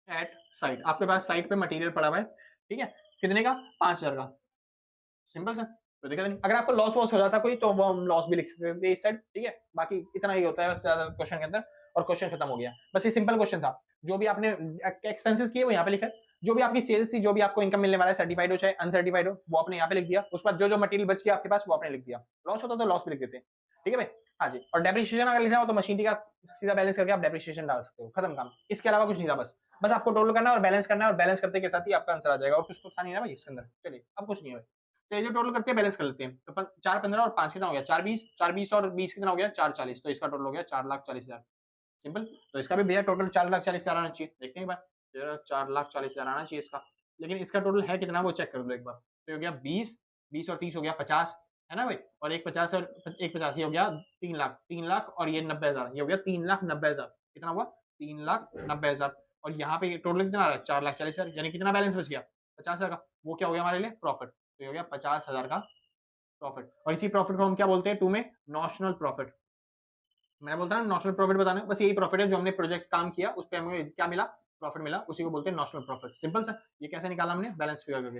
एट साइट, आपके पास साइट पे मटेरियल पड़ा हुआ है, ठीक है, कितने का, 5,000 का, सिंपल सा, तो दिक्कत नहीं। अगर आपको लॉस वॉस हो जाता कोई तो वो हम लॉस भी लिख सकते थे इस साइड, ठीक है। बाकी इतना ही होता है बस ज्यादा क्वेश्चन के अंदर, और क्वेश्चन खत्म हो गया, बस ये सिंपल क्वेश्चन था। जो भी आपने एक्सपेंसेस किए वो यहाँ पे लिखा है, जो भी आपकी सेल्स थी, जो भी आपको इनकम मिलने वाला है, सर्टिफाइड हो चाहे अनसर्टिफाइड हो, वो आपने यहाँ पे लिख दिया। उसके बाद जो जो मटेरियल बच गया आपके पास वो आपने लिख दिया, लॉस होता तो लॉस भी लिख देते, ठीक है भाई। हाँ जी, और डेप्रिसिएशन अगर लिखना हो तो मशीनरी का सीधा बैलेंस करके आप डेप्रिसिएशन डाल सकते हो, खत्म काम। इसके अलावा कुछ नहीं था, बस बस आपको टोटल करना है और बैलेंस करना है, और बैलेंस करते के साथ ही आपका आंसर आ जाएगा, और कुछ तो था नहीं ना भाई इसके अंदर। चलिए अब कुछ नहीं है भाई, चलिए जो टोटल करते हैं बैलेंस कर लेते हैं। तो 4,15 और 5 कितना हो गया, 4,20, 4,20 और 20 कितना हो गया, 4,40, तो इसका टोटल हो गया 4,40,000, सिंपल। तो इसका भी भैया टोटल 4,40,000 आना चाहिए, देखते हैं एक बार, 4,40,000 आना चाहिए इसका, लेकिन इसका टोटल है कितना वो चेक कर लो एक बार। तो हो गया 20, 20 और 30 हो गया 50, है ना भाई, और एक 50 और एक 50 ये हो गया 3,00,000, 3,00,000 और ये 90,000, ये हो गया 3,90,000, कितना हुआ, 3,90,000। और यहाँ पे टोटल कितना आ रहा है, 4,40,000, यानी कितना बैलेंस बच गया, 50,000 का, वो क्या हो गया हमारे लिए, प्रॉफिट। तो ये हो गया 50,000 का प्रॉफिट। और इसी प्रॉफिट को हम क्या बोलते हैं टू में, नॉशनल प्रॉफिट। मैंने बोलता ना नॉशनल प्रॉफिट बताना, बस यही प्रॉफिट है जो हमने प्रोजेक्ट काम किया उस पर हमें क्या मिला, प्रॉफिट मिला, उसी को बोलते हैं नॉशनल प्रॉफिट, सिंपल सा। ये कैसे निकाला हमने, बैलेंस फिगर करके,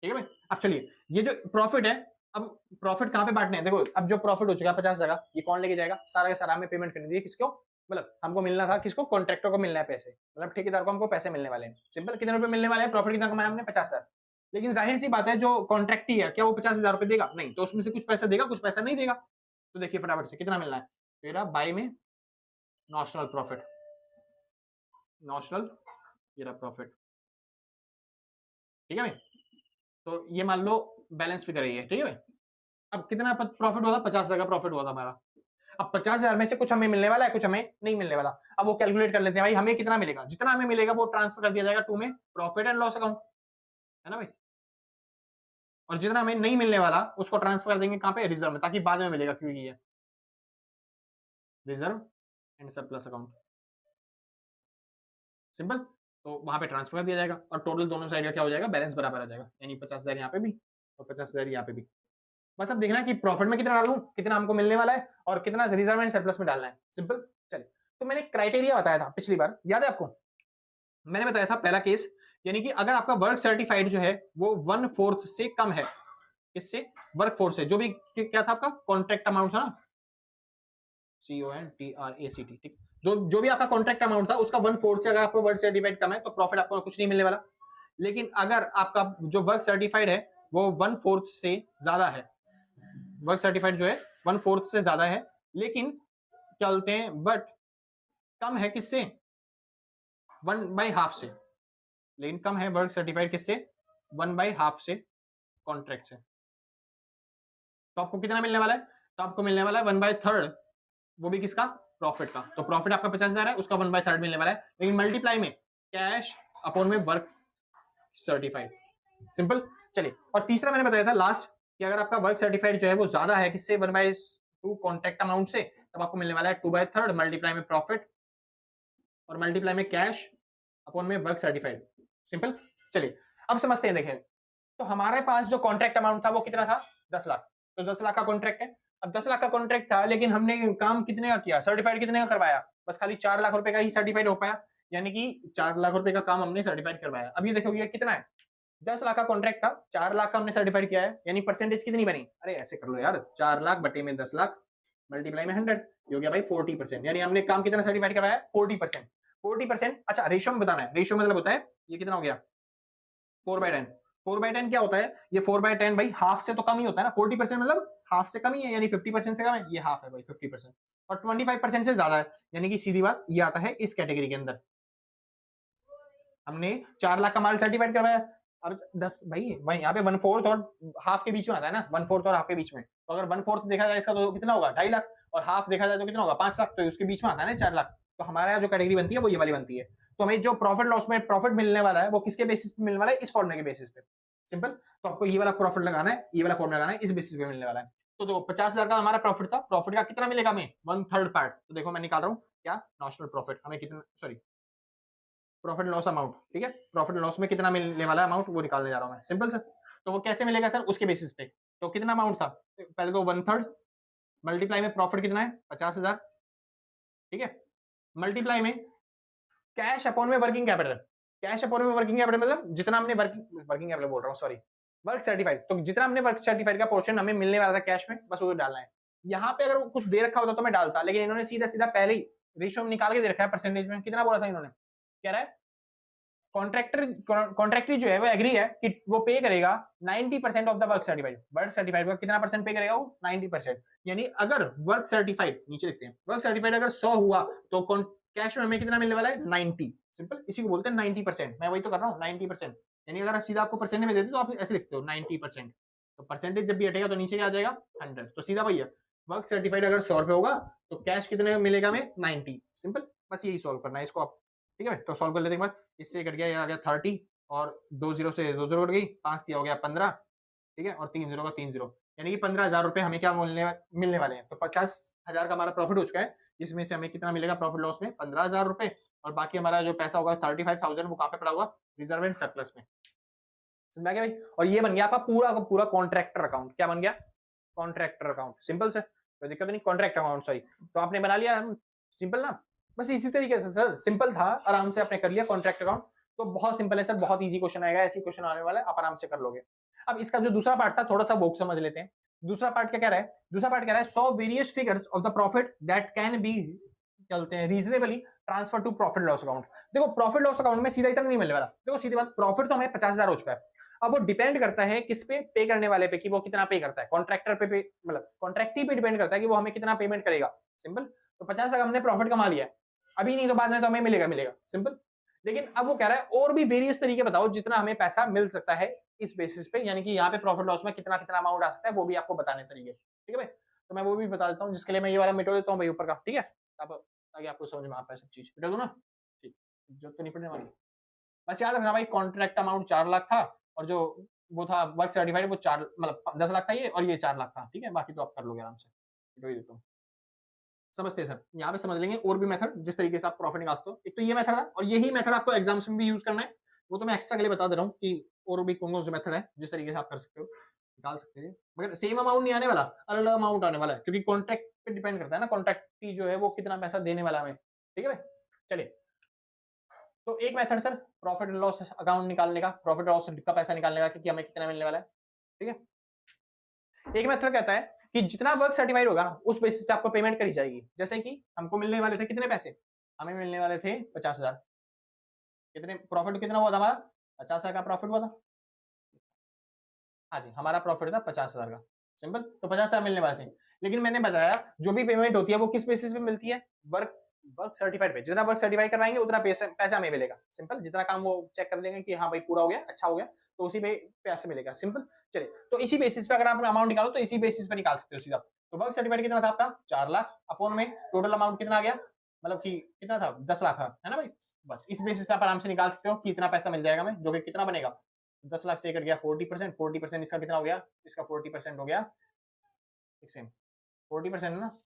ठीक है भाई। अब चलिए ये जो प्रॉफिट है, अब प्रॉफिट कहाँ पे बांटने हैं, देखो अब जो प्रॉफिट हो चुका है 50,000 का, ये कौन लेके जाएगा, सारा का सारा हमें पेमेंट करनी है किसको, मतलब हमको मिलना था किसको, कॉन्ट्रैक्टर को मिलना है पैसे, मतलब ठेकेदार को हमको पैसे मिलने वाले हैं, सिंपल। कितने रुपए मिलने वाले हैं, प्रॉफिट कितना कमाया हमने, 50,000। लेकिन जाहिर सी बात है जो कॉन्ट्रैक्ट है क्या वो 50,000 रुपए देगा, नहीं, तो उसमें से कुछ पैसा देगा कुछ पैसा नहीं देगा। तो देखिए फटाफट से कितना मिलना है, मेरा बाय में नॉशनल प्रॉफिट, नॉशनल ये रहा प्रॉफिट, ठीक है भाई। तो ये मान लो बैलेंस फिगर है ये, ठीक है भाई। अब कितना प्रॉफिट हुआ था, 50,000 का प्रॉफिट हुआ था हमारा। अब 50,000 में से कुछ हमें मिलने वाला है, कुछ हमें नहीं मिलने वाला। अब वो कैलकुलेट कर लेते हैं भाई, हमें कितना मिलेगा, जितना हमें मिलेगा वो ट्रांसफर कर दिया जाएगा टू में प्रॉफिट एंड लॉस अकाउंट, है ना भाई। और जितना हमें नहीं मिलने वाला उसको ट्रांसफर कर देंगे कहाँ पे, रिजर्व में, ताकि बाद में मिलेगा, क्योंकि ये reserve and surplus account, simple. तो वहां पे ट्रांसफर कर दिया जाएगा और टोटल दोनों साइड का क्या हो जाएगा, बैलेंस बराबर आ जाएगा, यानी 50,000 यहाँ पे भी और 50,000 यहाँ पे भी। बस अब देखना कि प्रॉफिट में कितना डालूं, कितना हमको मिलने वाला है, और कितना रिजर्व एंड सरप्लस में डालना है, सिंपल। चलिए, तो मैंने क्राइटेरिया बताया था पिछली बार, याद है आपको, मैंने बताया था पहला केस, यानी कि अगर आपका वर्क सर्टिफाइड जो है वो 1/4 से कम है, किससे, वर्क फोर्स से, जो भी क्या था आपका कॉन्ट्रैक्ट अमाउंट था ना, CONTRACT, ठीक, जो भी आपका कॉन्ट्रैक्ट अमाउंट था उसका 1/4 से अगर आपको वर्क सर्टिफाइड कम है तो प्रॉफिट आपको कुछ नहीं मिलने वाला। लेकिन अगर आपका जो वर्क सर्टिफाइड है वो 1/4 से ज्यादा है, वर्क सर्टिफाइड जो है 1/4 से ज्यादा है, लेकिन क्या बोलते हैं, बट कम है किससे, 1/2 से, लेकिन कम है वर्क सर्टिफाइड किससे, 1/2 से, कॉन्ट्रैक्ट से, तो आपको कितना मिलने वाला है, तो आपको मिलने वाला है 1/3, वो भी किसका, प्रॉफिट का। तो प्रॉफिट आपका 50,000 है, उसका 1/3 मिलने वाला है, लेकिन मल्टीप्लाई में कैश अपॉन में वर्क सर्टिफाइड, सिंपल। चलिए, और तीसरा मैंने बताया था लास्ट, कि अगर आपका वर्क सर्टिफाइड जो है वो ज्यादा है किससे, 1/2 कॉन्ट्रैक्ट अमाउंट से, तब आपको मिलने वाला है 2/3 मल्टीप्लाई में प्रॉफिट और मल्टीप्लाई में कैश अपॉन में वर्क सर्टिफाइड, सिंपल। चलिए अब समझते हैं, देखें तो हमारे पास जो कॉन्ट्रैक्ट अमाउंट था वो कितना था, 10 लाख। तो 10 लाख का कॉन्ट्रैक्ट है। अब 10 लाख का कॉन्ट्रैक्ट था, लेकिन हमने काम कितने का किया, सर्टिफाइड कितने का करवाया, बस खाली 4 लाख रुपए का ही सर्टिफाइड हो पाया, यानी कि 4 लाख रुपए का काम हमने सर्टिफाइड करवाया। अब ये देखो ये कितना है, 10 लाख का कॉन्ट्रैक्ट था, 4 लाख का हमने सर्टिफाइड किया है, यानी परसेंटेज कितनी बनी, अरे ऐसे कर लो यार, 4 लाख बटे में 10 लाख, मल्टीप्लाई में 100, ये हो गया भाई 40%, यानी हमने काम कितना सर्टिफाइड करवाया है 40%। 40%, अच्छा रेशियो में बताना है, रेशियो मतलब होता है ये कितना हो गया 4/10। 4/10 क्या होता है, ये 4/10 भाई हाफ से तो कम ही होता है ना, 40% मतलब हाफ से कम ही है, यानी 50% से कम है, ये हाफ है भाई 50%, और 25% से ज्यादा है, यानी कि सीधी बात ये आता है इस कैटेगरी के अंदर। हमने 4 लाख का माल सर्टिफाइड करवाया, अब 10 भाई वही यहाँ पे 1/4 और हाफ के बीच में आता है ना, 1/4 और हाफ के बीच में, तो अगर 1/4 देखा जाए इसका तो कितना होगा 2.5 लाख, और हाफ देखा जाए तो कितना होगा 5 लाख, तो उसके बीच में आता है ना 4 लाख। तो हमारे यहाँ जो कैटेगरी बनती है वो ये वाली बनती है। तो हमें जो प्रॉफिट लॉस में प्रॉफिट मिलने वाला है वो किसके बेसिस पे मिलने वाला है, इस फॉर्मूले के बेसिस पे। सिंपल, तो आपको ये वाला प्रॉफिट लगाना है, ये वाला फॉर्मूला लगाना है, इस बेसिस पे मिलने वाला है। तो देखो 50,000 का हमारा प्रॉफिट था, प्रॉफिट का कितना मिलेगा हमें 1/3 पार्ट, तो देखो मैं निकाल रहा हूँ क्या नॉशनल प्रॉफिट हमें कितना, सॉरी प्रॉफिट लॉस अमाउंट, ठीक है, प्रॉफिट लॉस में कितना मिलने वाला अमाउंट वो निकालने जा रहा हूं मैं, सिंपल सर। तो वो कैसे मिलेगा सर, उसके बेसिस पे, तो कितना अमाउंट था, पहले तो 1/3 मल्टीप्लाई में प्रॉफिट कितना है 50,000, ठीक है, मल्टीप्लाई में कैश अपॉन में वर्किंग कैपिटल, कैश अपॉन में वर्किंग कैपिटल मतलब जितना हमने वर्किंग कैपिटल बोल रहा हूँ सॉरी, वर्क सर्टिफाइड, तो जितना हमने वर्क सर्टिफाइड का पोर्शन हमें मिलने वाला था कैश में, बस वो डालना है। यहाँ पे अगर कुछ दे रखा होता तो मैं डालता, लेकिन इन्होंने सीधा सीधा पहले ही रेशियो में निकाल के दे रखा है, परसेंटेज में कितना बोला था इन्होंने, कह रहा है कॉन्ट्रैक्टर जो है वो एग्री है कि वो पे करेगा 90% of the work certified, work certified का कितना परसेंट पे करेगा वो 90%, यानी अगर वर्क सर्टिफाइड नीचे लिखते हैं, वर्क सर्टिफाइड अगर 100 हुआ तो कैश में हमें कितना मिलने वाला है 90, सिंपल इसी को बोलते हैं 90%, मैं वही तो कर रहा हूँ 90%, यानी अगर आप सीधा आपको परसेंट में देते तो आप ऐसे लिखते हो 90%, तो परसेंटेज जब भी हटेगा तो नीचे क्या आ जाएगा 100, तो सीधा वही है, वर्क सर्टिफाइड अगर 100 रुपए होगा तो कैश कितने मिलेगा हमें 90, सिंपल, बस यही सॉल्व करना है इसको आप, ठीक है। तो सॉल्व कर लेते हैं एक बार, इससे कट गया ये आ गया 30, और 2 0 से 2 0 कट गई, 5 दिया हो गया 15, ठीक है, और 3 0 का 3 0, यानी कि 15,000 रुपए हमें क्या मिलने वाले हैं, तो 50,000 का हमारा प्रॉफिट हो चुका है, जिसमें से हमें कितना मिलेगा प्रॉफिट लॉस में 15,000 रुपए, और बाकी हमारा जो पैसा होगा 35,000 वो कहाँ पे पड़ा हुआ रिजर्व एंड सरप्लस में, समझा गया भाई। और ये बन गया आपका पूरा का पूरा कॉन्ट्रैक्टर अकाउंट, क्या बन गया कॉन्ट्रैक्टर अकाउंट, सिंपल से कोई दिक्कत नहीं, कॉन्ट्रैक्ट अकाउंट सॉरी, तो आपने बना लिया सिंपल ना, बस इसी तरीके से सर, सिंपल था, आराम से आपने कर लिया कॉन्ट्रैक्ट अकाउंट, तो बहुत सिंपल है सर, बहुत इजी क्वेश्चन आएगा, ऐसी क्वेश्चन आने वाला है, आप आराम से कर लोगे। अब इसका जो दूसरा पार्ट था थोड़ा सा वो समझ लेते हैं, दूसरा पार्ट क्या कह रहा है, दूसरा पार्ट कह रहा है 100 various figures of the profit that can be क्या बोलते हैं reasonably transfer to profit loss account. देखो प्रॉफिट लॉस अकाउंट में सीधा इतना नहीं मिलने वाला, देखो सीधी बात, प्रॉफिट तो हमें 50,000 हो चुका है, अब वो डिपेंड करता है किस पे करने वाले पे, कि वो कितना पे करता है, कॉन्ट्रैक्टर पे मतलब कॉन्ट्रैक्टी पे डिपेंड करता है कि वो हमें कितना पेमेंट करेगा, सिंपल। तो 50,000 हमने प्रॉफिट कमा लिया है, अभी नहीं तो बाद में तो हमें मिलेगा मिलेगा, सिंपल। लेकिन अब वो कह रहा है और भी वेरियस तरीके बताओ जितना हमें पैसा मिल सकता है इस बेसिस पे, यानी कि यहाँ पे प्रॉफिट लॉस में कितना कितना अमाउंट आ सकता है वो भी आपको बताने तरीके, ठीक है भाई। तो मैं वो भी बता देता हूँ, जिसके लिए मैं ये वाला मिटो देता हूँ भाई ऊपर का, ठीक है, अब ताकि आपको समझ में आ पाए सब चीज, मिटा दो ना, ठीक, जरूरत तो नहीं पड़ने वाली। बस याद रखना भाई कॉन्ट्रैक्ट अमाउंट 4 लाख था, और जो वो था वर्क सर्टिफाइड वो 4 मतलब 10 लाख था ये, और ये 4 लाख था, ठीक है, बाकी तो आप कर लोगे आराम से, मिटो ही देता हूँ। समझते हैं सर, यहाँ पे समझ लेंगे और भी मेथड जिस तरीके से आप प्रॉफिट निकाल सकते हो, एक तो ये मेथड है, और यही मेथड आपको एग्जाम्स में भी यूज करना है, वो तो मैं एक्स्ट्रा के लिए बता दे रहा हूँ कि और भी कौन कौन से मेथड है जिस तरीके से आप कर सकते हो, निकाल सकते हैं, मगर सेम अमाउंट नहीं आने वाला, अलग अलग अमाउंट आने वाला है, क्योंकि कॉन्ट्रैक्ट पे डिपेंड करता है ना, कॉन्ट्रैक्ट जो है वो कितना पैसा देने वाला हमें, ठीक है भाई। चलिए, तो एक method sir profit and loss account निकालने का, प्रॉफिट लॉस का पैसा निकालने का कि हमें कितना मिलने वाला है, ठीक है। एक मेथड कहता है कि जितना वर्क सर्टिफाइड होगा ना उस बेसिस पे आपको पेमेंट करी जाएगी, जैसे कि हमको मिलने वाले थे कितने पैसे, हमें मिलने वाले थे 50,000, कितने प्रॉफिट कितना हुआ था हमारा 50,000 का प्रॉफिट हुआ था, हाँ जी हमारा प्रॉफिट था 50,000 का, सिंपल, तो 50,000 मिलने वाले थे। लेकिन मैंने बताया जो भी पेमेंट होती है वो किस बेसिस पे मिलती है, वर्क वर्क सर्टिफाइड पे, जितना वर्क सर्टिफाइड करवाएंगे उतना पैसा हमें मिलेगा, सिंपल, जितना काम वो चेक कर लेंगे कि हाँ भाई पूरा हो गया अच्छा हो गया, तो उसी पे पैसे मिलेगा, सिंपल। चलिए, तो इसी बेसिस पे अगर आप अमाउंट निकालो तो इसी बेसिस पे निकाल सकते हो सीधा। तो वर्क सर्टिफाइड कितना था आपका 4 लाख, अपॉन में टोटल अमाउंट कितना आ गया, मतलब कि कितना था 10 लाख है ना भाई, बस इस बेसिस पे आप आराम से निकाल सकते हो कि इतना पैसा मिल जाएगा हमें, जो कि कितना बनेगा 10 लाख से कट गया 40%, 40% इसका कितना हो गया, इसका 40% हो गया, सेम 40% है ना,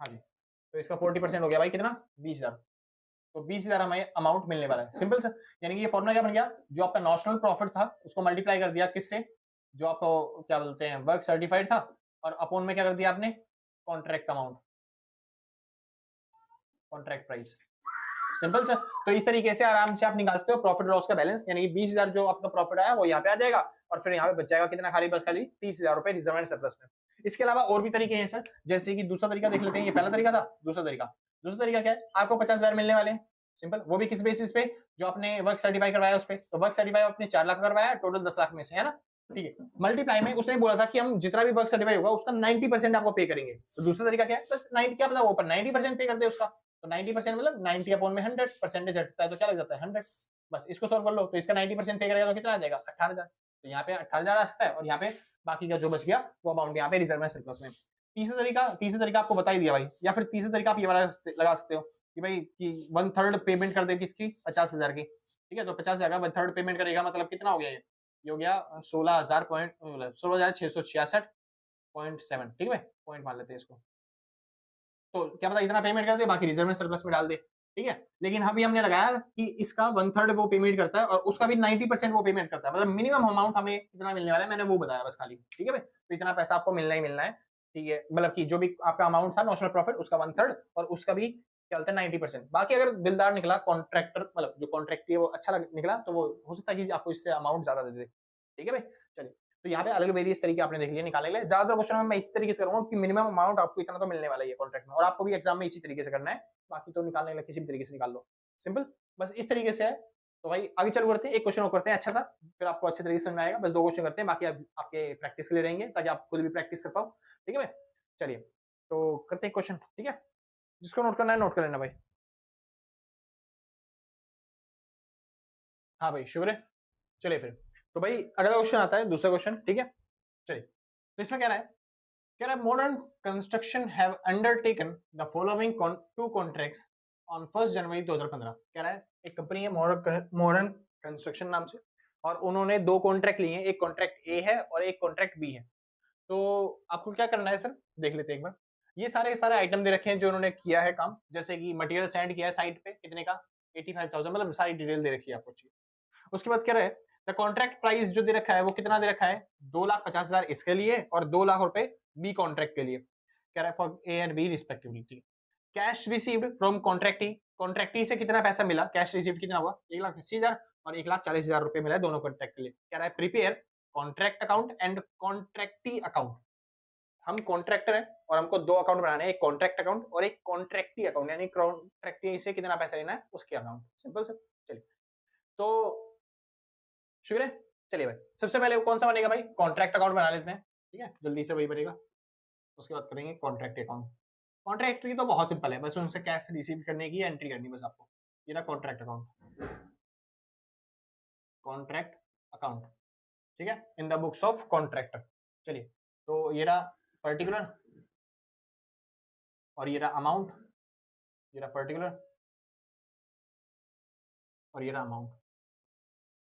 हाँ जी, तो इसका 40% हो गया भाई कितना 20,000, तो 20,000 हमें अमाउंट मिलने वाला है, सिंपल सर। यानी कि ये फॉर्मूला क्या बन गया, जो आपका नॉशनल प्रॉफिट था उसको मल्टीप्लाई कर दिया किससे, जो आपको क्या बोलते हैं वर्क सर्टिफाइड था, और अपॉन में क्या कर दिया आपने contract amount, contract price, simple sir. तो इस तरीके से आराम से आप निकाल सकते हो प्रॉफिट लॉस का बैलेंस, यानी कि 20,000 जो आपका प्रॉफिट आया वो यहाँ पे आ जाएगा, और फिर यहाँ पे बच जाएगा कितना, खाली बस खाली 30,000 रुपए रिजर्व एंड सरप्लस में। इसके अलावा और भी तरीके हैं सर, जैसे कि दूसरा तरीका देख लेते हैं, ये पहला तरीका था, दूसरा तरीका क्या है, आपको 50,000 मिलने वाले हैं, सिंपल, वो भी किस बेसिस पे, जो आपने वर्क सर्टिफाई करवाया उस पे, तो वर्क सर्टिफाई आपने 4 लाख करवाया, टोटल 10 लाख में से, है ना, ठीक है, मल्टीप्लाई में उसने बोला था कि हम जितना भी वर्क सर्टिफाई होगा उसका 90% आपको पे करेंगे, तो दूसरा तरीका क्या है, बस 90 क्या पता ऊपर 90% पे कर दे उसका, तो 90% मतलब 90 अपॉन में 100 परसेंटेज हटता है तो क्या लग जाता है 100, बस इसको सॉल्व कर लो, तो इसका 90% पे करेगा तो कितना आ जाएगा 18,000, तो यहाँ पे 18,000 आ सकता है, और यहाँ पे बाकी का जो बच गया वो अमाउंट यहाँ पे रिजर्व में सरप्लस में। तीसरा तरीका आपको बता ही दिया भाई, या फिर तीसरा तरीका आप ये वाला लगा सकते हो कि भाई कि 1/3 पेमेंट कर दे किसकी, 50,000 की, ठीक है, तो 50,000 का 1/3 पेमेंट करेगा, मतलब कितना हो गया ये हो गया 16,666.7, ठीक है, पॉइंट मान लेते हैं इसको, तो क्या पता इतना पेमेंट कर दे, बाकी रिजर्व में सरप्लस में डाल दे, ठीक है, लेकिन अभी हमने लगाया कि इसका 1/3 वो पेमेंट करता है और उसका भी 90% वो पेमेंट करता है, मतलब मिनिमम अमाउंट हमें कितना मिलने वाला है मैंने वो बताया बस खाली, ठीक है भाई, तो इतना पैसा आपको मिलना ही मिलना है, ठीक है, मतलब कि जो भी आपका अमाउंट था नॉशनल प्रॉफिट उसका 1/3 और उसका भी क्या बोलते हैं 90%, बाकी अगर दिलदार निकला कॉन्ट्रैक्टर, मतलब जो कॉन्ट्रैक्ट है वो अच्छा निकला तो वो हो सकता है कि आपको इससे अमाउंट ज्यादा दे दे, ठीक है भाई, चलिए, तो यहाँ पे अलग वेरियस तरीके आपने देख लिए निकालने के लिए, ज्यादातर क्वेश्चन में मैं इस तरीके से करूंगा कि मिनिमम अमाउंट आपको इतना तो मिलने वाला है कॉन्ट्रैक्ट में, और आपको भी एग्जाम में इसी तरीके से करना है, बाकी तो निकालने के लिए किसी भी तरीके से निकाल लो, सिंपल, बस इस तरीके से है, तो भाई आगे चल करते हैं, एक क्वेश्चन और करते हैं अच्छा सा, फिर आपको अच्छे तरीके से समझ में आएगा, बस 2 क्वेश्चन करते हैं, बाकी आपके प्रैक्टिस के लिए रहेंगे ताकि आप खुद भी प्रैक्टिस कर पाओ, ठीक है भाई, चलिए, तो करते हैं क्वेश्चन, ठीक है, जिसको नोट करना है नोट कर लेना भाई, हाँ भाई शुक्र है, चलिए फिर, तो भाई अगला क्वेश्चन आता है, दूसरा क्वेश्चन, ठीक है, चलिए, तो इसमें कह रहा है modern construction have undertaken the following 2 contracts on 1 जनवरी 2015, कह रहा है एक कंपनी है मॉडर्न कंस्ट्रक्शन नाम से, और उन्होंने 2 कॉन्ट्रैक्ट लिए हैं, एक कॉन्ट्रैक्ट ए है और एक कॉन्ट्रैक्ट बी है, तो आपको क्या करना है सर, देख लेते हैं एक बार, ये सारे आइटम दे रखे हैं जो उन्होंने किया है काम, जैसे कि मटेरियल सेंड किया है साइट पे कितने का 85,000, मतलब सारी डिटेल दे रखी है आपको चाहिए, उसके बाद कह रहे हैं द कॉन्ट्रैक्ट प्राइस जो दे रखा है वो कितना दे रखा है 2,50,000 इसके लिए और 2 लाख रुपए बी कॉन्ट्रैक्ट के लिए, कह रहा है for A and B respectively, cash received from contractee से कितना पैसा मिला, कैश रिसीव्ड कितना हुआ 1,80,000 और 1,40,000 रुपए मिला दोनों कॉन्ट्रैक्ट के लिए, कह रहा है prepare contract account and contractee account, हम कॉन्ट्रैक्टर हैं और हमको 2 अकाउंट बनाने हैं, एक कॉन्ट्रैक्ट अकाउंट और एक कॉन्ट्रैक्टी अकाउंट, यानी कॉन्ट्रैक्टी से कितना पैसा लेना है उसके अकाउंट, सिंपल सर, चलिए, तो शुक्र है, चलिए भाई सबसे पहले कौन सा बनेगा भाई, कॉन्ट्रैक्ट अकाउंट बना लेते हैं, ठीक है, जल्दी से वही बनेगा, उसके बाद करेंगे कॉन्ट्रैक्ट अकाउंट, कॉन्ट्रैक्ट की तो बहुत सिंपल है, बस उनसे कैश रिसीव करने की एंट्री करनी बस आपको, ये रहा कॉन्ट्रैक्ट अकाउंट, कॉन्ट्रैक्ट अकाउंट, ठीक है, in the books of contractor, चलिए, तो ये रहा पर्टिकुलर और ये रहा अमाउंट, ये रहा पर्टिकुलर और ये रहा अमाउंट,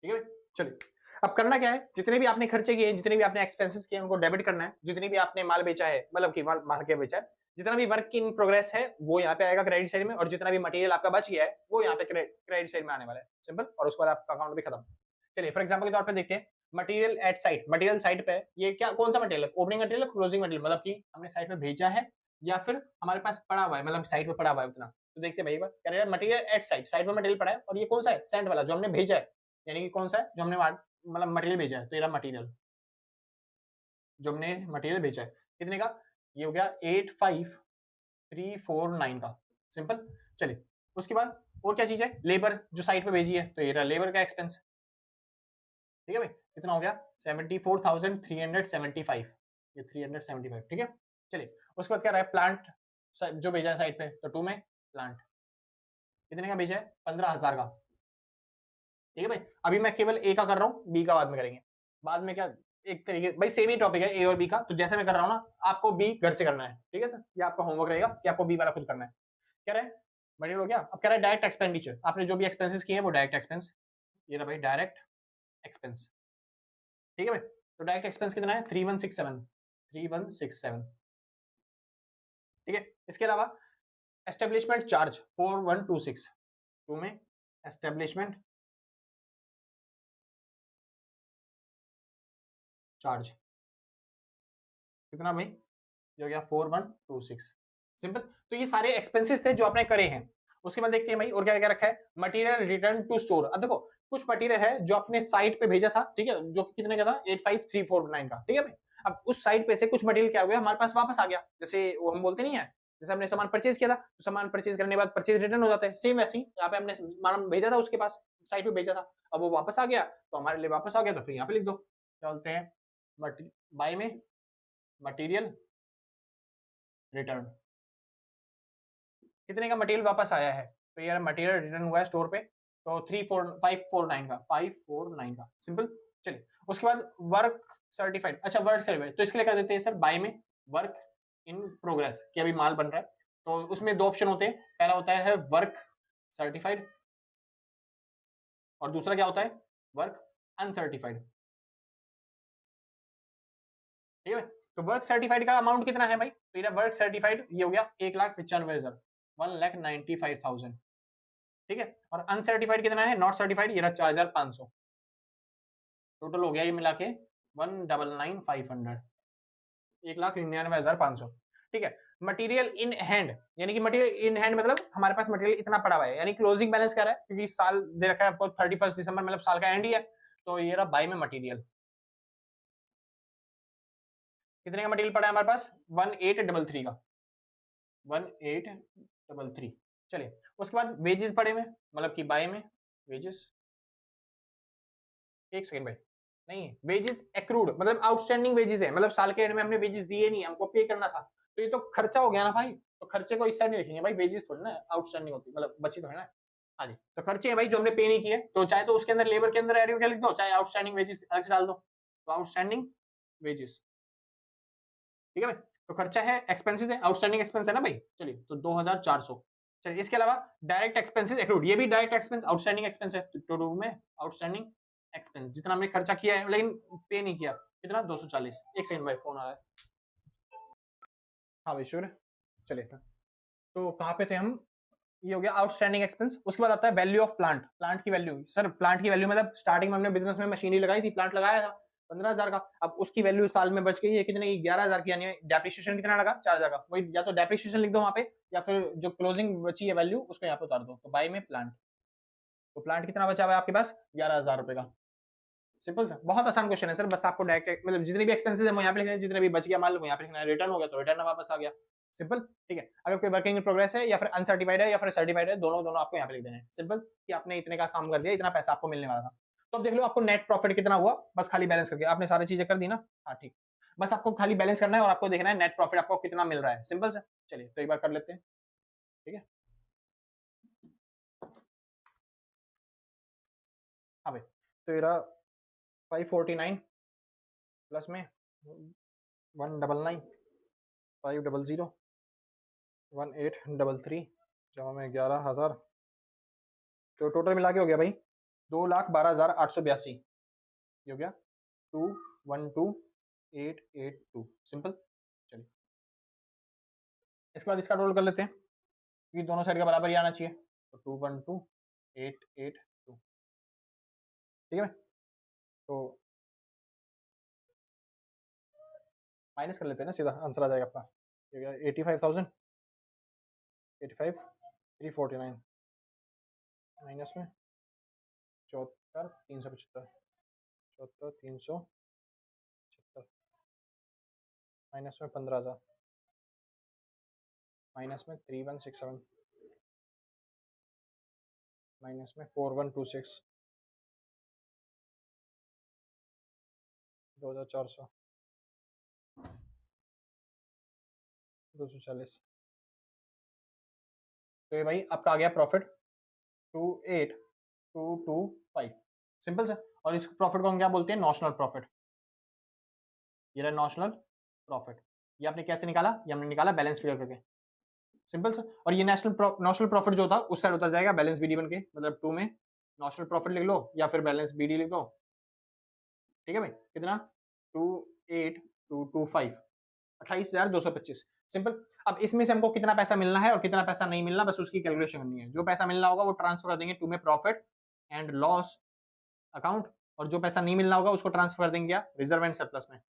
ठीक है, चलिए, अब करना क्या है, जितने भी आपने खर्चे किए, जितने भी आपने एक्सपेंसेस किए उनको डेबिट करना है, जितने भी आपने माल बेचा है, मतलब कि माल के बेचा है, जितना भी वर्क इन प्रोग्रेस है वो यहाँ पे आएगा क्रेडिट साइड में, और जितना भी मटेरियल आपका बच गया है वो यहाँ पे क्रेडिट साइड में आने वाला है, सिंपल, और उसके बाद आपका अकाउंट भी खत्म। चलिए फॉर एग्जांपल के तौर पे देखते हैं material at site, material site पे ये क्या कौन सा मटेरियल है, ओपनिंग मटेरियल, क्लोजिंग मटेरियल, मतलब कि हमने साइट पे भेजा है या फिर हमारे पास पड़ा हुआ है, मतलब साइट पे पड़ा हुआ है उतना, तो देखते हैं भाई कह रहे हैं मटेरियल एट साइट, साइट पे मटेरियल पड़ा है और ये कौन सा है, सेंड वाला जो हमने भेजा है, यानी कि कौन सा है जो हमने मतलब मटेरियल भेजा है, तो ये रहा मटेरियल जो हमने मटेरियल भेजा है, कितने का, ये हो गया 85,349 का, सिंपल, चलिए, उसके बाद और क्या चीज है, लेबर जो साइट पे भेजी है, तो ये रहा लेबर का एक्सपेंस, ठीक है भाई, कितना हो गया 74,375, ये 375, ठीक है, चलिए, उसके बाद क्या रहा है प्लांट जो भेजा है साइट पे, तो 2 में प्लांट कितने का भेजा है 15,000 का, ठीक है भाई, अभी मैं केवल ए का कर रहा हूँ, बी का बाद में करेंगे, बाद में क्या एक तरीके भाई सेम ही टॉपिक है ए और बी का, तो जैसे मैं कर रहा हूँ ना आपको बी घर से करना है, ठीक है सर, ये आपका होमवर्क रहेगा कि आपको बी वाला खुद करना है, कह रहे हैं मटेरियल हो गया, अब कह रहा है डायरेक्ट एक्सपेंडिचर, आपने जो भी एक्सपेंसेस किए हैं वो डायरेक्ट एक्सपेंस, ये रहा भाई डायरेक्ट एक्सपेंस, ठीक है भाई, तो डायरेक्ट एक्सपेंस कितना है 3167, ठीक है, इसके अलावा एस्टेब्लिशमेंट चार्ज 4126, 2 में एस्टेब्लिशमेंट चार्ज कितना भाई, ये हो गया 4126, सिंपल, तो ये सारे एक्सपेंसेस थे जो आपने करे हैं, उसके बाद देखते हैं भाई और क्या क्या रखा है, मटेरियल रिटर्न टू स्टोर, अब देखो कुछ मटेरियल है जो आपने साइट पे भेजा था, ठीक है, जो कितने का था 85,349 का, ठीक है भाई, अब उस साइड पे से कुछ मटेरियल क्या हो गया हमारे पास वापस आ गया, जैसे वो हम बोलते नहीं है जैसे हमने सामान परचेज किया था तो सामान परचेज करने के बाद परचेज रिटर्न हो जाता है, सेम वैसे ही यहाँ पे हमने सामान भेजा था उसके पास साइट पे भेजा था, अब वो वापस आ गया तो हमारे लिए वापस आ गया तो फिर यहाँ पे लिख दो क्या बोलते हैं बाय में मटेरियल रिटर्न, कितने का मटेरियल वापस आया है तो यार मटेरियल रिटर्न हुआ है स्टोर पे तो 549 का सिंपल। चलिए उसके बाद वर्क सर्टिफाइड, अच्छा वर्क सर्टिफाइड तो इसके लिए कर देते हैं सर बाय में वर्क इन प्रोग्रेस कि अभी माल बन रहा है, तो उसमें दो ऑप्शन होते हैं, पहला होता है वर्क सर्टिफाइड और दूसरा क्या होता है वर्क अनसर्टिफाइड, ठीक है। तो वर्क सर्टिफाइड का अमाउंट कितना है भाई, तो ये वर्क सर्टिफाइड ये हो गया 1,95,000 1,95,000, ठीक है। और अनसर्टिफाइड कितना है नॉट सर्टिफाइड ये रहा 4,500, टोटल हो गया ये मिला के 1,99,500 1,99,500, ठीक है। मटेरियल इन हैंड यानी कि मटेरियल इन हैंड मतलब हमारे पास मटेरियल इतना पड़ा हुआ है यानी क्लोजिंग बैलेंस क्या रहा है क्योंकि साल दे रखा है आपको 31 दिसंबर मतलब साल का एंड ही है, तो ये रहा बाय में मटेरियल, कितने का मटेरियल पड़ा है हमारे पास 1833 का 1833, चलिए उसके बाद वेजेस पड़े हुए मतलब कि बाय में वेजेस, एक सेकंड भाई नहीं वेजेस एक्रूड मतलब आउटस्टैंडिंग वेजेस है मतलब साल के एंड में हमने वेजेस दिए नहीं हमको पे करना था तो ये तो खर्चा हो गया ना भाई, तो खर्चे को इस साइड नहीं लिखेंगे भाई वेजेस थोड़ी ना आउटस्टैंडिंग होती मतलब बची तो है ना, हाँ जी तो खर्चे हैं भाई जो हमने पे नहीं किए तो चाहे तो उसके अंदर लेबर के अंदर एड क्या लिख दो चाहे आउटस्टैंडिंग वेजेस अलग से डाल दो, तो आउटस्टैंडिंग वेजेस, ठीक है भाई, तो खर्चा है एक्सपेंसेस है आउटस्टैंडिंग एक्सपेंस है ना भाई, चलिए तो 2,400, चलिए इसके अलावा डायरेक्ट एक्सपेंसेस एक्रूड ये भी डायरेक्ट एक्सपेंस आउटस्टैंडिंग एक्सपेंस है तो में आउटस्टैंडिंग एक्सपेंस जितना हमने खर्चा किया है लेकिन पे नहीं किया कितना 240, एक सेकंड भाई फोन आ रहा है, हाँ भाई श्योर चलिए तो कहाँ पे थे हम, ये हो गया आउटस्टैंडिंग एक्सपेंस, उसके बाद आता है वैल्यू ऑफ प्लांट, प्लांट की वैल्यू सर प्लांट की वैल्यू मतलब स्टार्टिंग में हमने बिजनेस में मशीनरी लगाई थी प्लांट लगाया था 15,000 का, अब उसकी वैल्यू साल में बच गई है कितने की 11,000 की यानी डेप्रिसिएशन कितना लगा 4,000 का, वही या तो डेप्रिसिएशन लिख दो वहां पे या फिर जो क्लोजिंग बची है वैल्यू उसको यहाँ पे उतार दो, तो बाय में प्लांट, तो प्लांट कितना बचा हुआ है आपके पास 11,000 रुपए का, सिंपल सा बहुत आसान क्वेश्चन है सर, बस आपको डायरेक्ट मतलब जितने भी एक्सपेंसेस है वो यहाँ पे लिखना है, जितने भी बच गया माल वो यहाँ पे लिखना है, रिटर्न हो गया तो रिटर्न वापस आ गया, सिंपल, ठीक है। अगर कोई वर्किंग इन प्रोग्रेस है या फिर अनसर्टिफाइड है या फिर सर्टिफाइड है दोनों दोनों आपको यहाँ पे लिख देना है, सिंपल कि आपने इतने का काम कर दिया इतना पैसा आपको मिलने वाला था, तो अब देख लो आपको नेट प्रॉफिट कितना हुआ बस खाली बैलेंस करके आपने सारी चीजें कर दी ना, हाँ ठीक, बस आपको खाली बैलेंस करना है और आपको देखना है नेट प्रॉफिट आपको कितना मिल रहा है, सिंपल से, चलिए तो एक बार कर लेते हैं, ठीक है। हाँ भाई तो ये रहा 549 प्लस में 199 500 1833 जमा में 11,000, तो टोटल मिला के हो गया भाई 2,12,882, ये हो गया 212,882, सिंपल, चलिए इसके बाद इसका टोटल कर लेते हैं क्योंकि दोनों साइड का बराबर ही आना चाहिए, तो 212,882, ठीक है तो माइनस कर लेते हैं ना सीधा आंसर आ जाएगा अपना, ये हो गया 85,000 85,349 माइनस में 74,375 74,375 माइनस में 15,000 माइनस में 3,167 माइनस में 4,126 2,400 240, तो ये भाई आपका आ गया प्रॉफिट 28,225, सिंपल सा, और इस प्रॉफिट को हम क्या बोलते हैं नॉशनल प्रॉफिट, ये रहा नॉशनल प्रॉफिट, ये आपने कैसे निकाला, ये हमने निकाला बैलेंस फिगर करके, सिंपल सा, और ये नॉशनल प्रॉफिट जो था उस साइड उतर जाएगा बैलेंस बीडी बन के, मतलब 2 में नॉशनल प्रॉफिट लिख लो या फिर बैलेंस बीडी लिख दो, ठीक है भाई कितना 28,225 28,225, सिंपल। अब इसमें से हमको कितना पैसा मिलना है और कितना पैसा नहीं मिलना बस उसकी कैलकुलेशन करनी है, जो पैसा मिलना होगा वो ट्रांसफर कर देंगे टू में प्रॉफिट एंड लॉस अकाउंट, और जो पैसा नहीं मिलना होगा उसको ट्रांसफर कर देंगे क्या रिजर्व एंड सरप्लस में,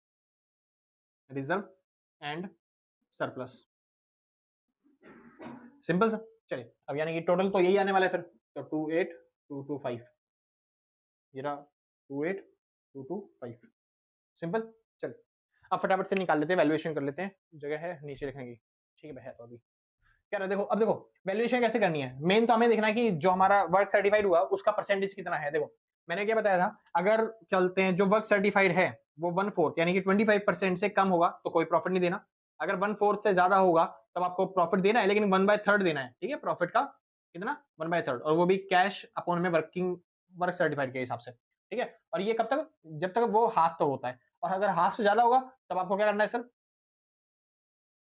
रिजर्व एंड सरप्लस, सिंपल सा, चलिए अब यानी कि टोटल तो यही आने वाला है फिर, तो 28,225 ये रहा 28,225, सिंपल, चलिए अब फटाफट से निकाल लेते हैं, वैल्यूएशन कर लेते हैं, जगह है नीचे लिखेंगे, ठीक है। तो अभी क्या रहा, देखो अब देखो वैल्यूएशन कैसे करनी है, मेन तो हमें देखना है कि जो हमारा वर्क सर्टिफाइड हुआ उसका परसेंटेज कितना है। देखो मैंने क्या बताया था, अगर चलते हैं जो वर्क सर्टिफाइड है वो 1/4 यानी कि 25% से कम होगा तो कोई प्रॉफिट नहीं देना, अगर 1/4 से ज्यादा होगा तब आपको प्रॉफिट देना है, लेकिन 1/3 देना है, ठीक है, प्रॉफिट का कितना 1/3, और वो भी कैश अपॉन में वर्किंग वर्क सर्टिफाइड के हिसाब से, ठीक है। और ये कब तक, जब तक वो हाफ तक होता है, और अगर हाफ से ज्यादा होगा तब आपको क्या करना है सर,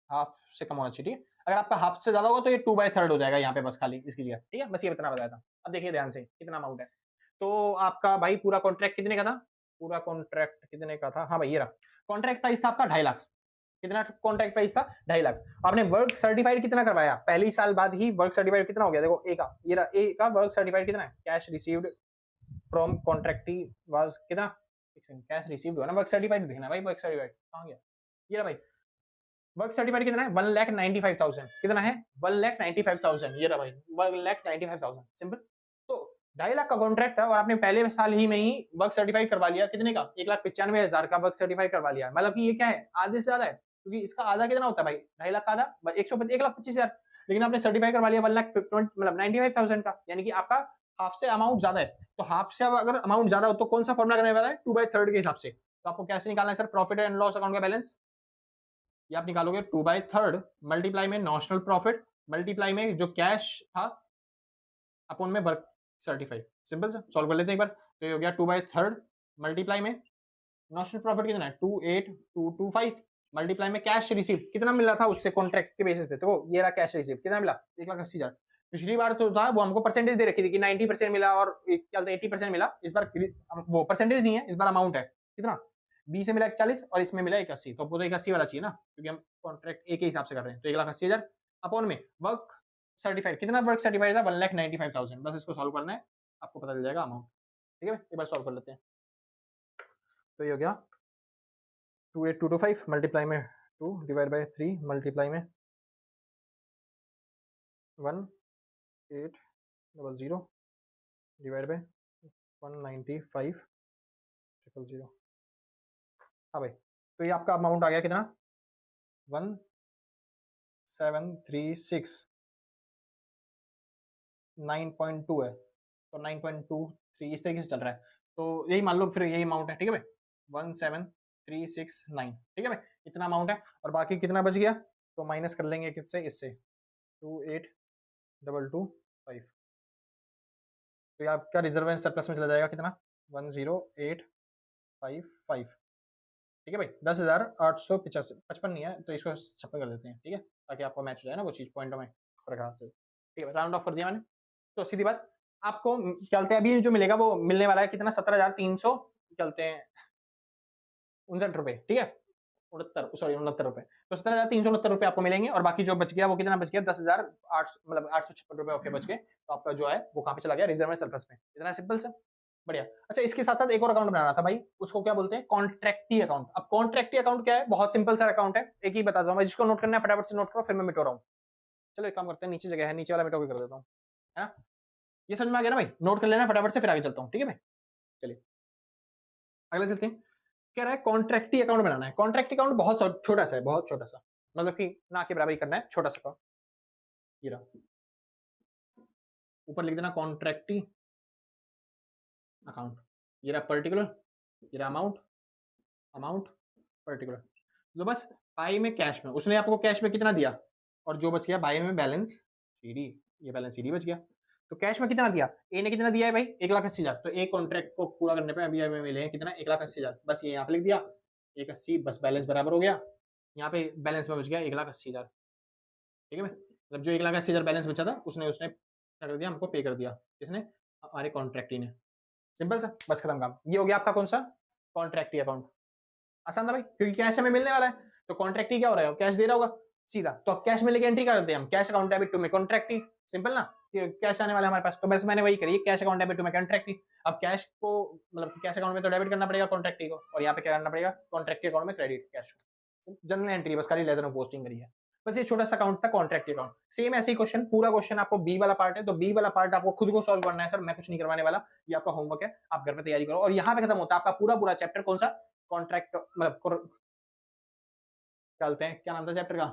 हाफ से कम होना चाहिए, ठीक है। अगर आपका हाफ से ज्यादा होगा तो ये 2/3 हो जाएगा यहाँ पे बस खाली इसकी जगह, ठीक है। बस ये इतना बताया था। अब देखिए ध्यान से कितना अमाउंट है, तो आपका भाई पूरा कॉन्ट्रैक्ट कितने का था, पूरा कॉन्ट्रैक्ट कितने का था, हाँ भाई ये रहा, कॉन्ट्रैक्ट प्राइस था आपका 2.5 लाख, कितना कॉन्ट्रैक्ट प्राइस था 2.5 लाख। आपने वर्क सर्टिफाइड कितना करवाया, पहली साल बाद ही वर्क सर्टिफाइड कितना हो गया, देखो ए का, ये रहा ए का वर्क सर्टिफाइड कितना है, कैश रिसीव्ड फ्रॉम कॉन्ट्रैक्टी वाज कितना, कैश रिसीव्ड हुआ ना, वर्क सर्टिफाइड देखना भाई, वर्क सर्टिफाइड कहाँ गया, ये रहा भाई, वर्क सर्टिफाइड कितना है 1,95,000, कितना है 1,95,000, ये रहा भाई 1,95,000, सिंपल। तो 2.5 लाख का कॉन्ट्रैक्ट था और आपने पहले साल ही में ही वर्क सर्टिफाइड करवा लिया, कितने का 1,95,000 का वर्क सर्टिफाइड करवा लिया, मतलब कि ये क्या है आधे से ज्यादा है, क्योंकि इसका आधा कितना होता है भाई 2.5 लाख का आधा 1,25,000, लेकिन आपने सर्टिफाई करवा लिया 1,20,000 मतलब 95,000 का, यानी कि आपका हाफ से अमाउंट ज्यादा है। तो हाफ से अगर अमाउंट ज्यादा हो तो कौन सा फॉर्मुला करने वाला है 2/3 के हिसाब से, तो आपको कैसे निकालना है sir, profit and loss account का बैलेंस, ये आप निकालोगे 2/3 मल्टीप्लाई में नॉशनल प्रॉफिट मल्टीप्लाई में जो कैश था अपॉन में वर्क सर्टिफाइड, सिंपल सा सॉल्व कर लेते हैं एक बार। तो ये हो गया 2/3 मल्टीप्लाई में नॉशनल प्रॉफिट कितना है 28,225 मल्टीप्लाई में कैश रिसीव कितना मिल रहा था उससे कॉन्ट्रैक्ट के बेसिस पे, तो ये रहा कैश रिसीव कितना मिला 1,80,000। पिछली बार तो था वो हमको परसेंटेज दे रखी थी कि 90% मिला और क्या 80% मिला, इस बार वो परसेंटेज नहीं है, इस बार अमाउंट है कितना, बी से मिला 41 और इसमें मिला 81, तो आपको तो 81 वाला चाहिए ना, क्योंकि हम कॉन्ट्रैक्ट ए के हिसाब से कर रहे हैं। तो 1,80,000 अपॉन में वर्क सर्टिफाइड कितना वर्क सर्टिफाइड था 1,95,000, बस इसको सॉल्व करना है आपको पता चल जाएगा अमाउंट, ठीक है। एक बार सॉल्व कर लेते हैं, तो ये हो गया 28,225 मल्टीप्लाई में 2 डिवाइड बाय 3 मल्टीप्लाई में 1,800 डिवाइड बाय 195,000। हाँ भाई, तो ये आपका अमाउंट आ गया कितना 1,736,9.2 है, तो 9.23 इस तरीके से चल रहा है, तो यही मान लो फिर यही अमाउंट है, ठीक है भाई 1,736,9, ठीक है भाई इतना अमाउंट है। और बाकी कितना बच गया तो माइनस कर लेंगे किससे, इससे 28,225, तो ये आपका रिजर्व एंड सरप्लस में चला जाएगा कितना 1,0855, ठीक है भाई 10,855 नहीं है तो इसको 56 कर देते हैं, ठीक है, ताकि आपको मैच हो जाए ना वो चीज पॉइंटों में फर्क आते हो, ठीक है राउंड ऑफ कर दिया मैंने। तो सीधी बात आपको चलते हैं अभी जो मिलेगा वो मिलने वाला है कितना 17,300 चलते हैं 59 रुपए, ठीक है 69 रुपए, तो 17,369 रुपए आपको मिलेंगे, और बाकी जो बच गया वो कितना बच गया 10,800 मतलब 856 रुपए आपके बच गए, तो आपका जो है वो कहाँ पे चला गया रिजर्व एंड सरप्लस में, इतना सिंपल सा बढ़िया। अच्छा इसके साथ साथ एक और अकाउंट बनाना था भाई, उसको क्या बोलते हैं कॉन्ट्रैक्टी अकाउंट। अब कॉन्ट्रैक्टी अकाउंट क्या है, बहुत सिंपल सा अकाउंट है, एक ही बताता हूँ, जिसको नोट करना है फटाफट से नोट करो फिर मैं मिटो रहा हूँ। चलो एक काम करते हैं, नीचे जगह है नीचे वाला मिटो के कर देता हूँ, है ना, ये समझ में आ गया ना भाई, नोट कर लेना फटाफट से फिर आगे चलता हूँ, ठीक है भाई। चलिए अगले चलते हैं, कह रहा है कॉन्ट्रैक्टी अकाउंट बनाना है। कॉन्ट्रैक्ट अकाउंट बहुत छोटा सा है, बहुत छोटा सा, मतलब कि ना के बराबर ही करना है, छोटा सा, ये रहा ऊपर लिख देना कॉन्ट्रैक्टी अकाउंट, ये रहा पर्टिकुलर, ये रहा अमाउंट अमाउंट पर्टिकुलर, तो बस बाई में कैश में उसने आपको कैश में कितना दिया और जो बच गया बाई में बैलेंस सीडी, ये बैलेंस सीडी बच गया। तो कैश में कितना दिया ए ने, कितना दिया है भाई 1,80,000, तो एक कॉन्ट्रैक्ट को पूरा करने पे अभी हमें मिले हैं कितना 1,80,000, बस ये यहाँ पे लिख दिया 180, बस बैलेंस बराबर हो गया, यहाँ पे बैलेंस में बच गया 1,80,000, ठीक है भाई, मतलब जो 1,80,000 बैलेंस बचा था उसने क्या कर दिया हमको पे कर दिया, किसने हमारे कॉन्ट्रैक्टी ने, सिंपल सा बस खत्म काम। ये हो गया आपका कौन सा कॉन्ट्रैक्टी अकाउंट, आसान था भाई क्योंकि कैश हमें मिलने वाला है, तो कॉन्ट्रैक्टी क्या हो रहा है कैश दे रहा होगा सीधा, तो कैश में लेके एंट्री कर देते हैं हम, कैश अकाउंट डेबिट टू में कॉन्ट्रैक्टी, सिंपल ना, कैश आने वाला है हमारे पास, तो बस मैंने वही करी कैश अकाउंट डेबिट टू में कॉन्ट्रैक्टी। अब कैश को मतलब कैश अकाउंट में तो डेबिट करना पड़ेगा कॉन्ट्रैक्टी को, और यहाँ पे क्या करना पड़ेगा कॉन्ट्रैक्टी अकाउंट में क्रेडिट कैश को, जनरल एंट्री बस खाली लेजर में पोस्टिंग करी है, बस ये छोटा सा अकाउंट था कॉन्ट्रैक्ट अकाउंट। सेम ऐसे ही क्वेश्चन, पूरा क्वेश्चन आपको बी वाला पार्ट है, तो बी वाला पार्ट आपको खुद को सॉल्व करना है सर, मैं कुछ नहीं करवाने वाला, ये आपका होमवर्क है, आप घर पे तैयारी करो, और यहाँ पे खत्म होता है आपका पूरा चैप्टर कौन सा कॉन्ट्रैक्ट मतलब चलते हैं, क्या नाम था चैप्टर का,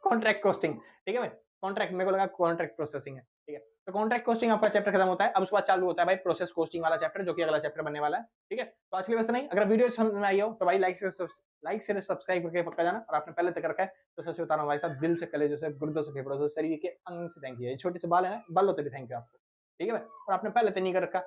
कॉन्ट्रैक्ट कोस्टिंग, ठीक है भाई। कॉन्ट्रैक्ट, मेरे को लगा कॉन्ट्रैक्ट प्रोसेसिंग है, ठीक है। तो कॉन्ट्रैक्ट कोस्टिंग आपका चैप्टर खत्म होता है। अब उसके बाद चालू होता है भाई प्रोसेस कोस्टिंग वाला चैप्टर, जो कि अगला चैप्टर बनने वाला है, ठीक है। तो आज के लिए बस नहीं, अगर वीडियो समझ में आई हो तो भाई लाइक से सब्सक्राइब करके पक्का जाना, और आपने पहले तक रखा है तो सच बता रहा हूँ भाई साहब, दिल से, कलेजों से, गुर्दों से, फेफड़ों से, शरीर के अंग से थैंक यू। ये छोटे से बाल है ना, बालों से भी थैंक यू आपको, ठीक है भाई। और आपने पहले तो नहीं कर रखा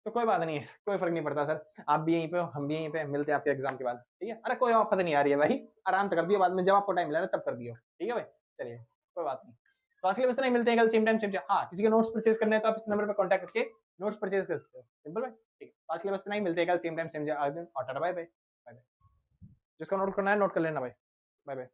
तो कोई बात नहीं है, कोई फर्क नहीं पड़ता सर। आप भी यहीं पे हो, हम भी यहीं पे, मिलते हैं आपके एग्जाम के बाद, ठीक है। अरे कोई आफत नहीं आ रही है भाई, आराम से कर दियो, बाद में जब आपको टाइम मिला ना तब कर दियो, ठीक है भाई। चलिए कोई बात नहीं। तो आज के लिए बस नहीं, मिलते हैं कल सेम टाइम सेम जगह। हाँ, किसी के नोट्स परचेज करने हैं तो आप इस नंबर पर कॉन्टैक्ट करके नोट्स परचेज कर सकते हो, सिंपल भाई, ठीक है। आज के लिए बस नहीं, मिलते हैं कल सेम टाइम सेम जगह, अगले दिन, और tata bye bye, bye bye. जिसको नोट करना है नोट कर लेना भाई, बाय बाय।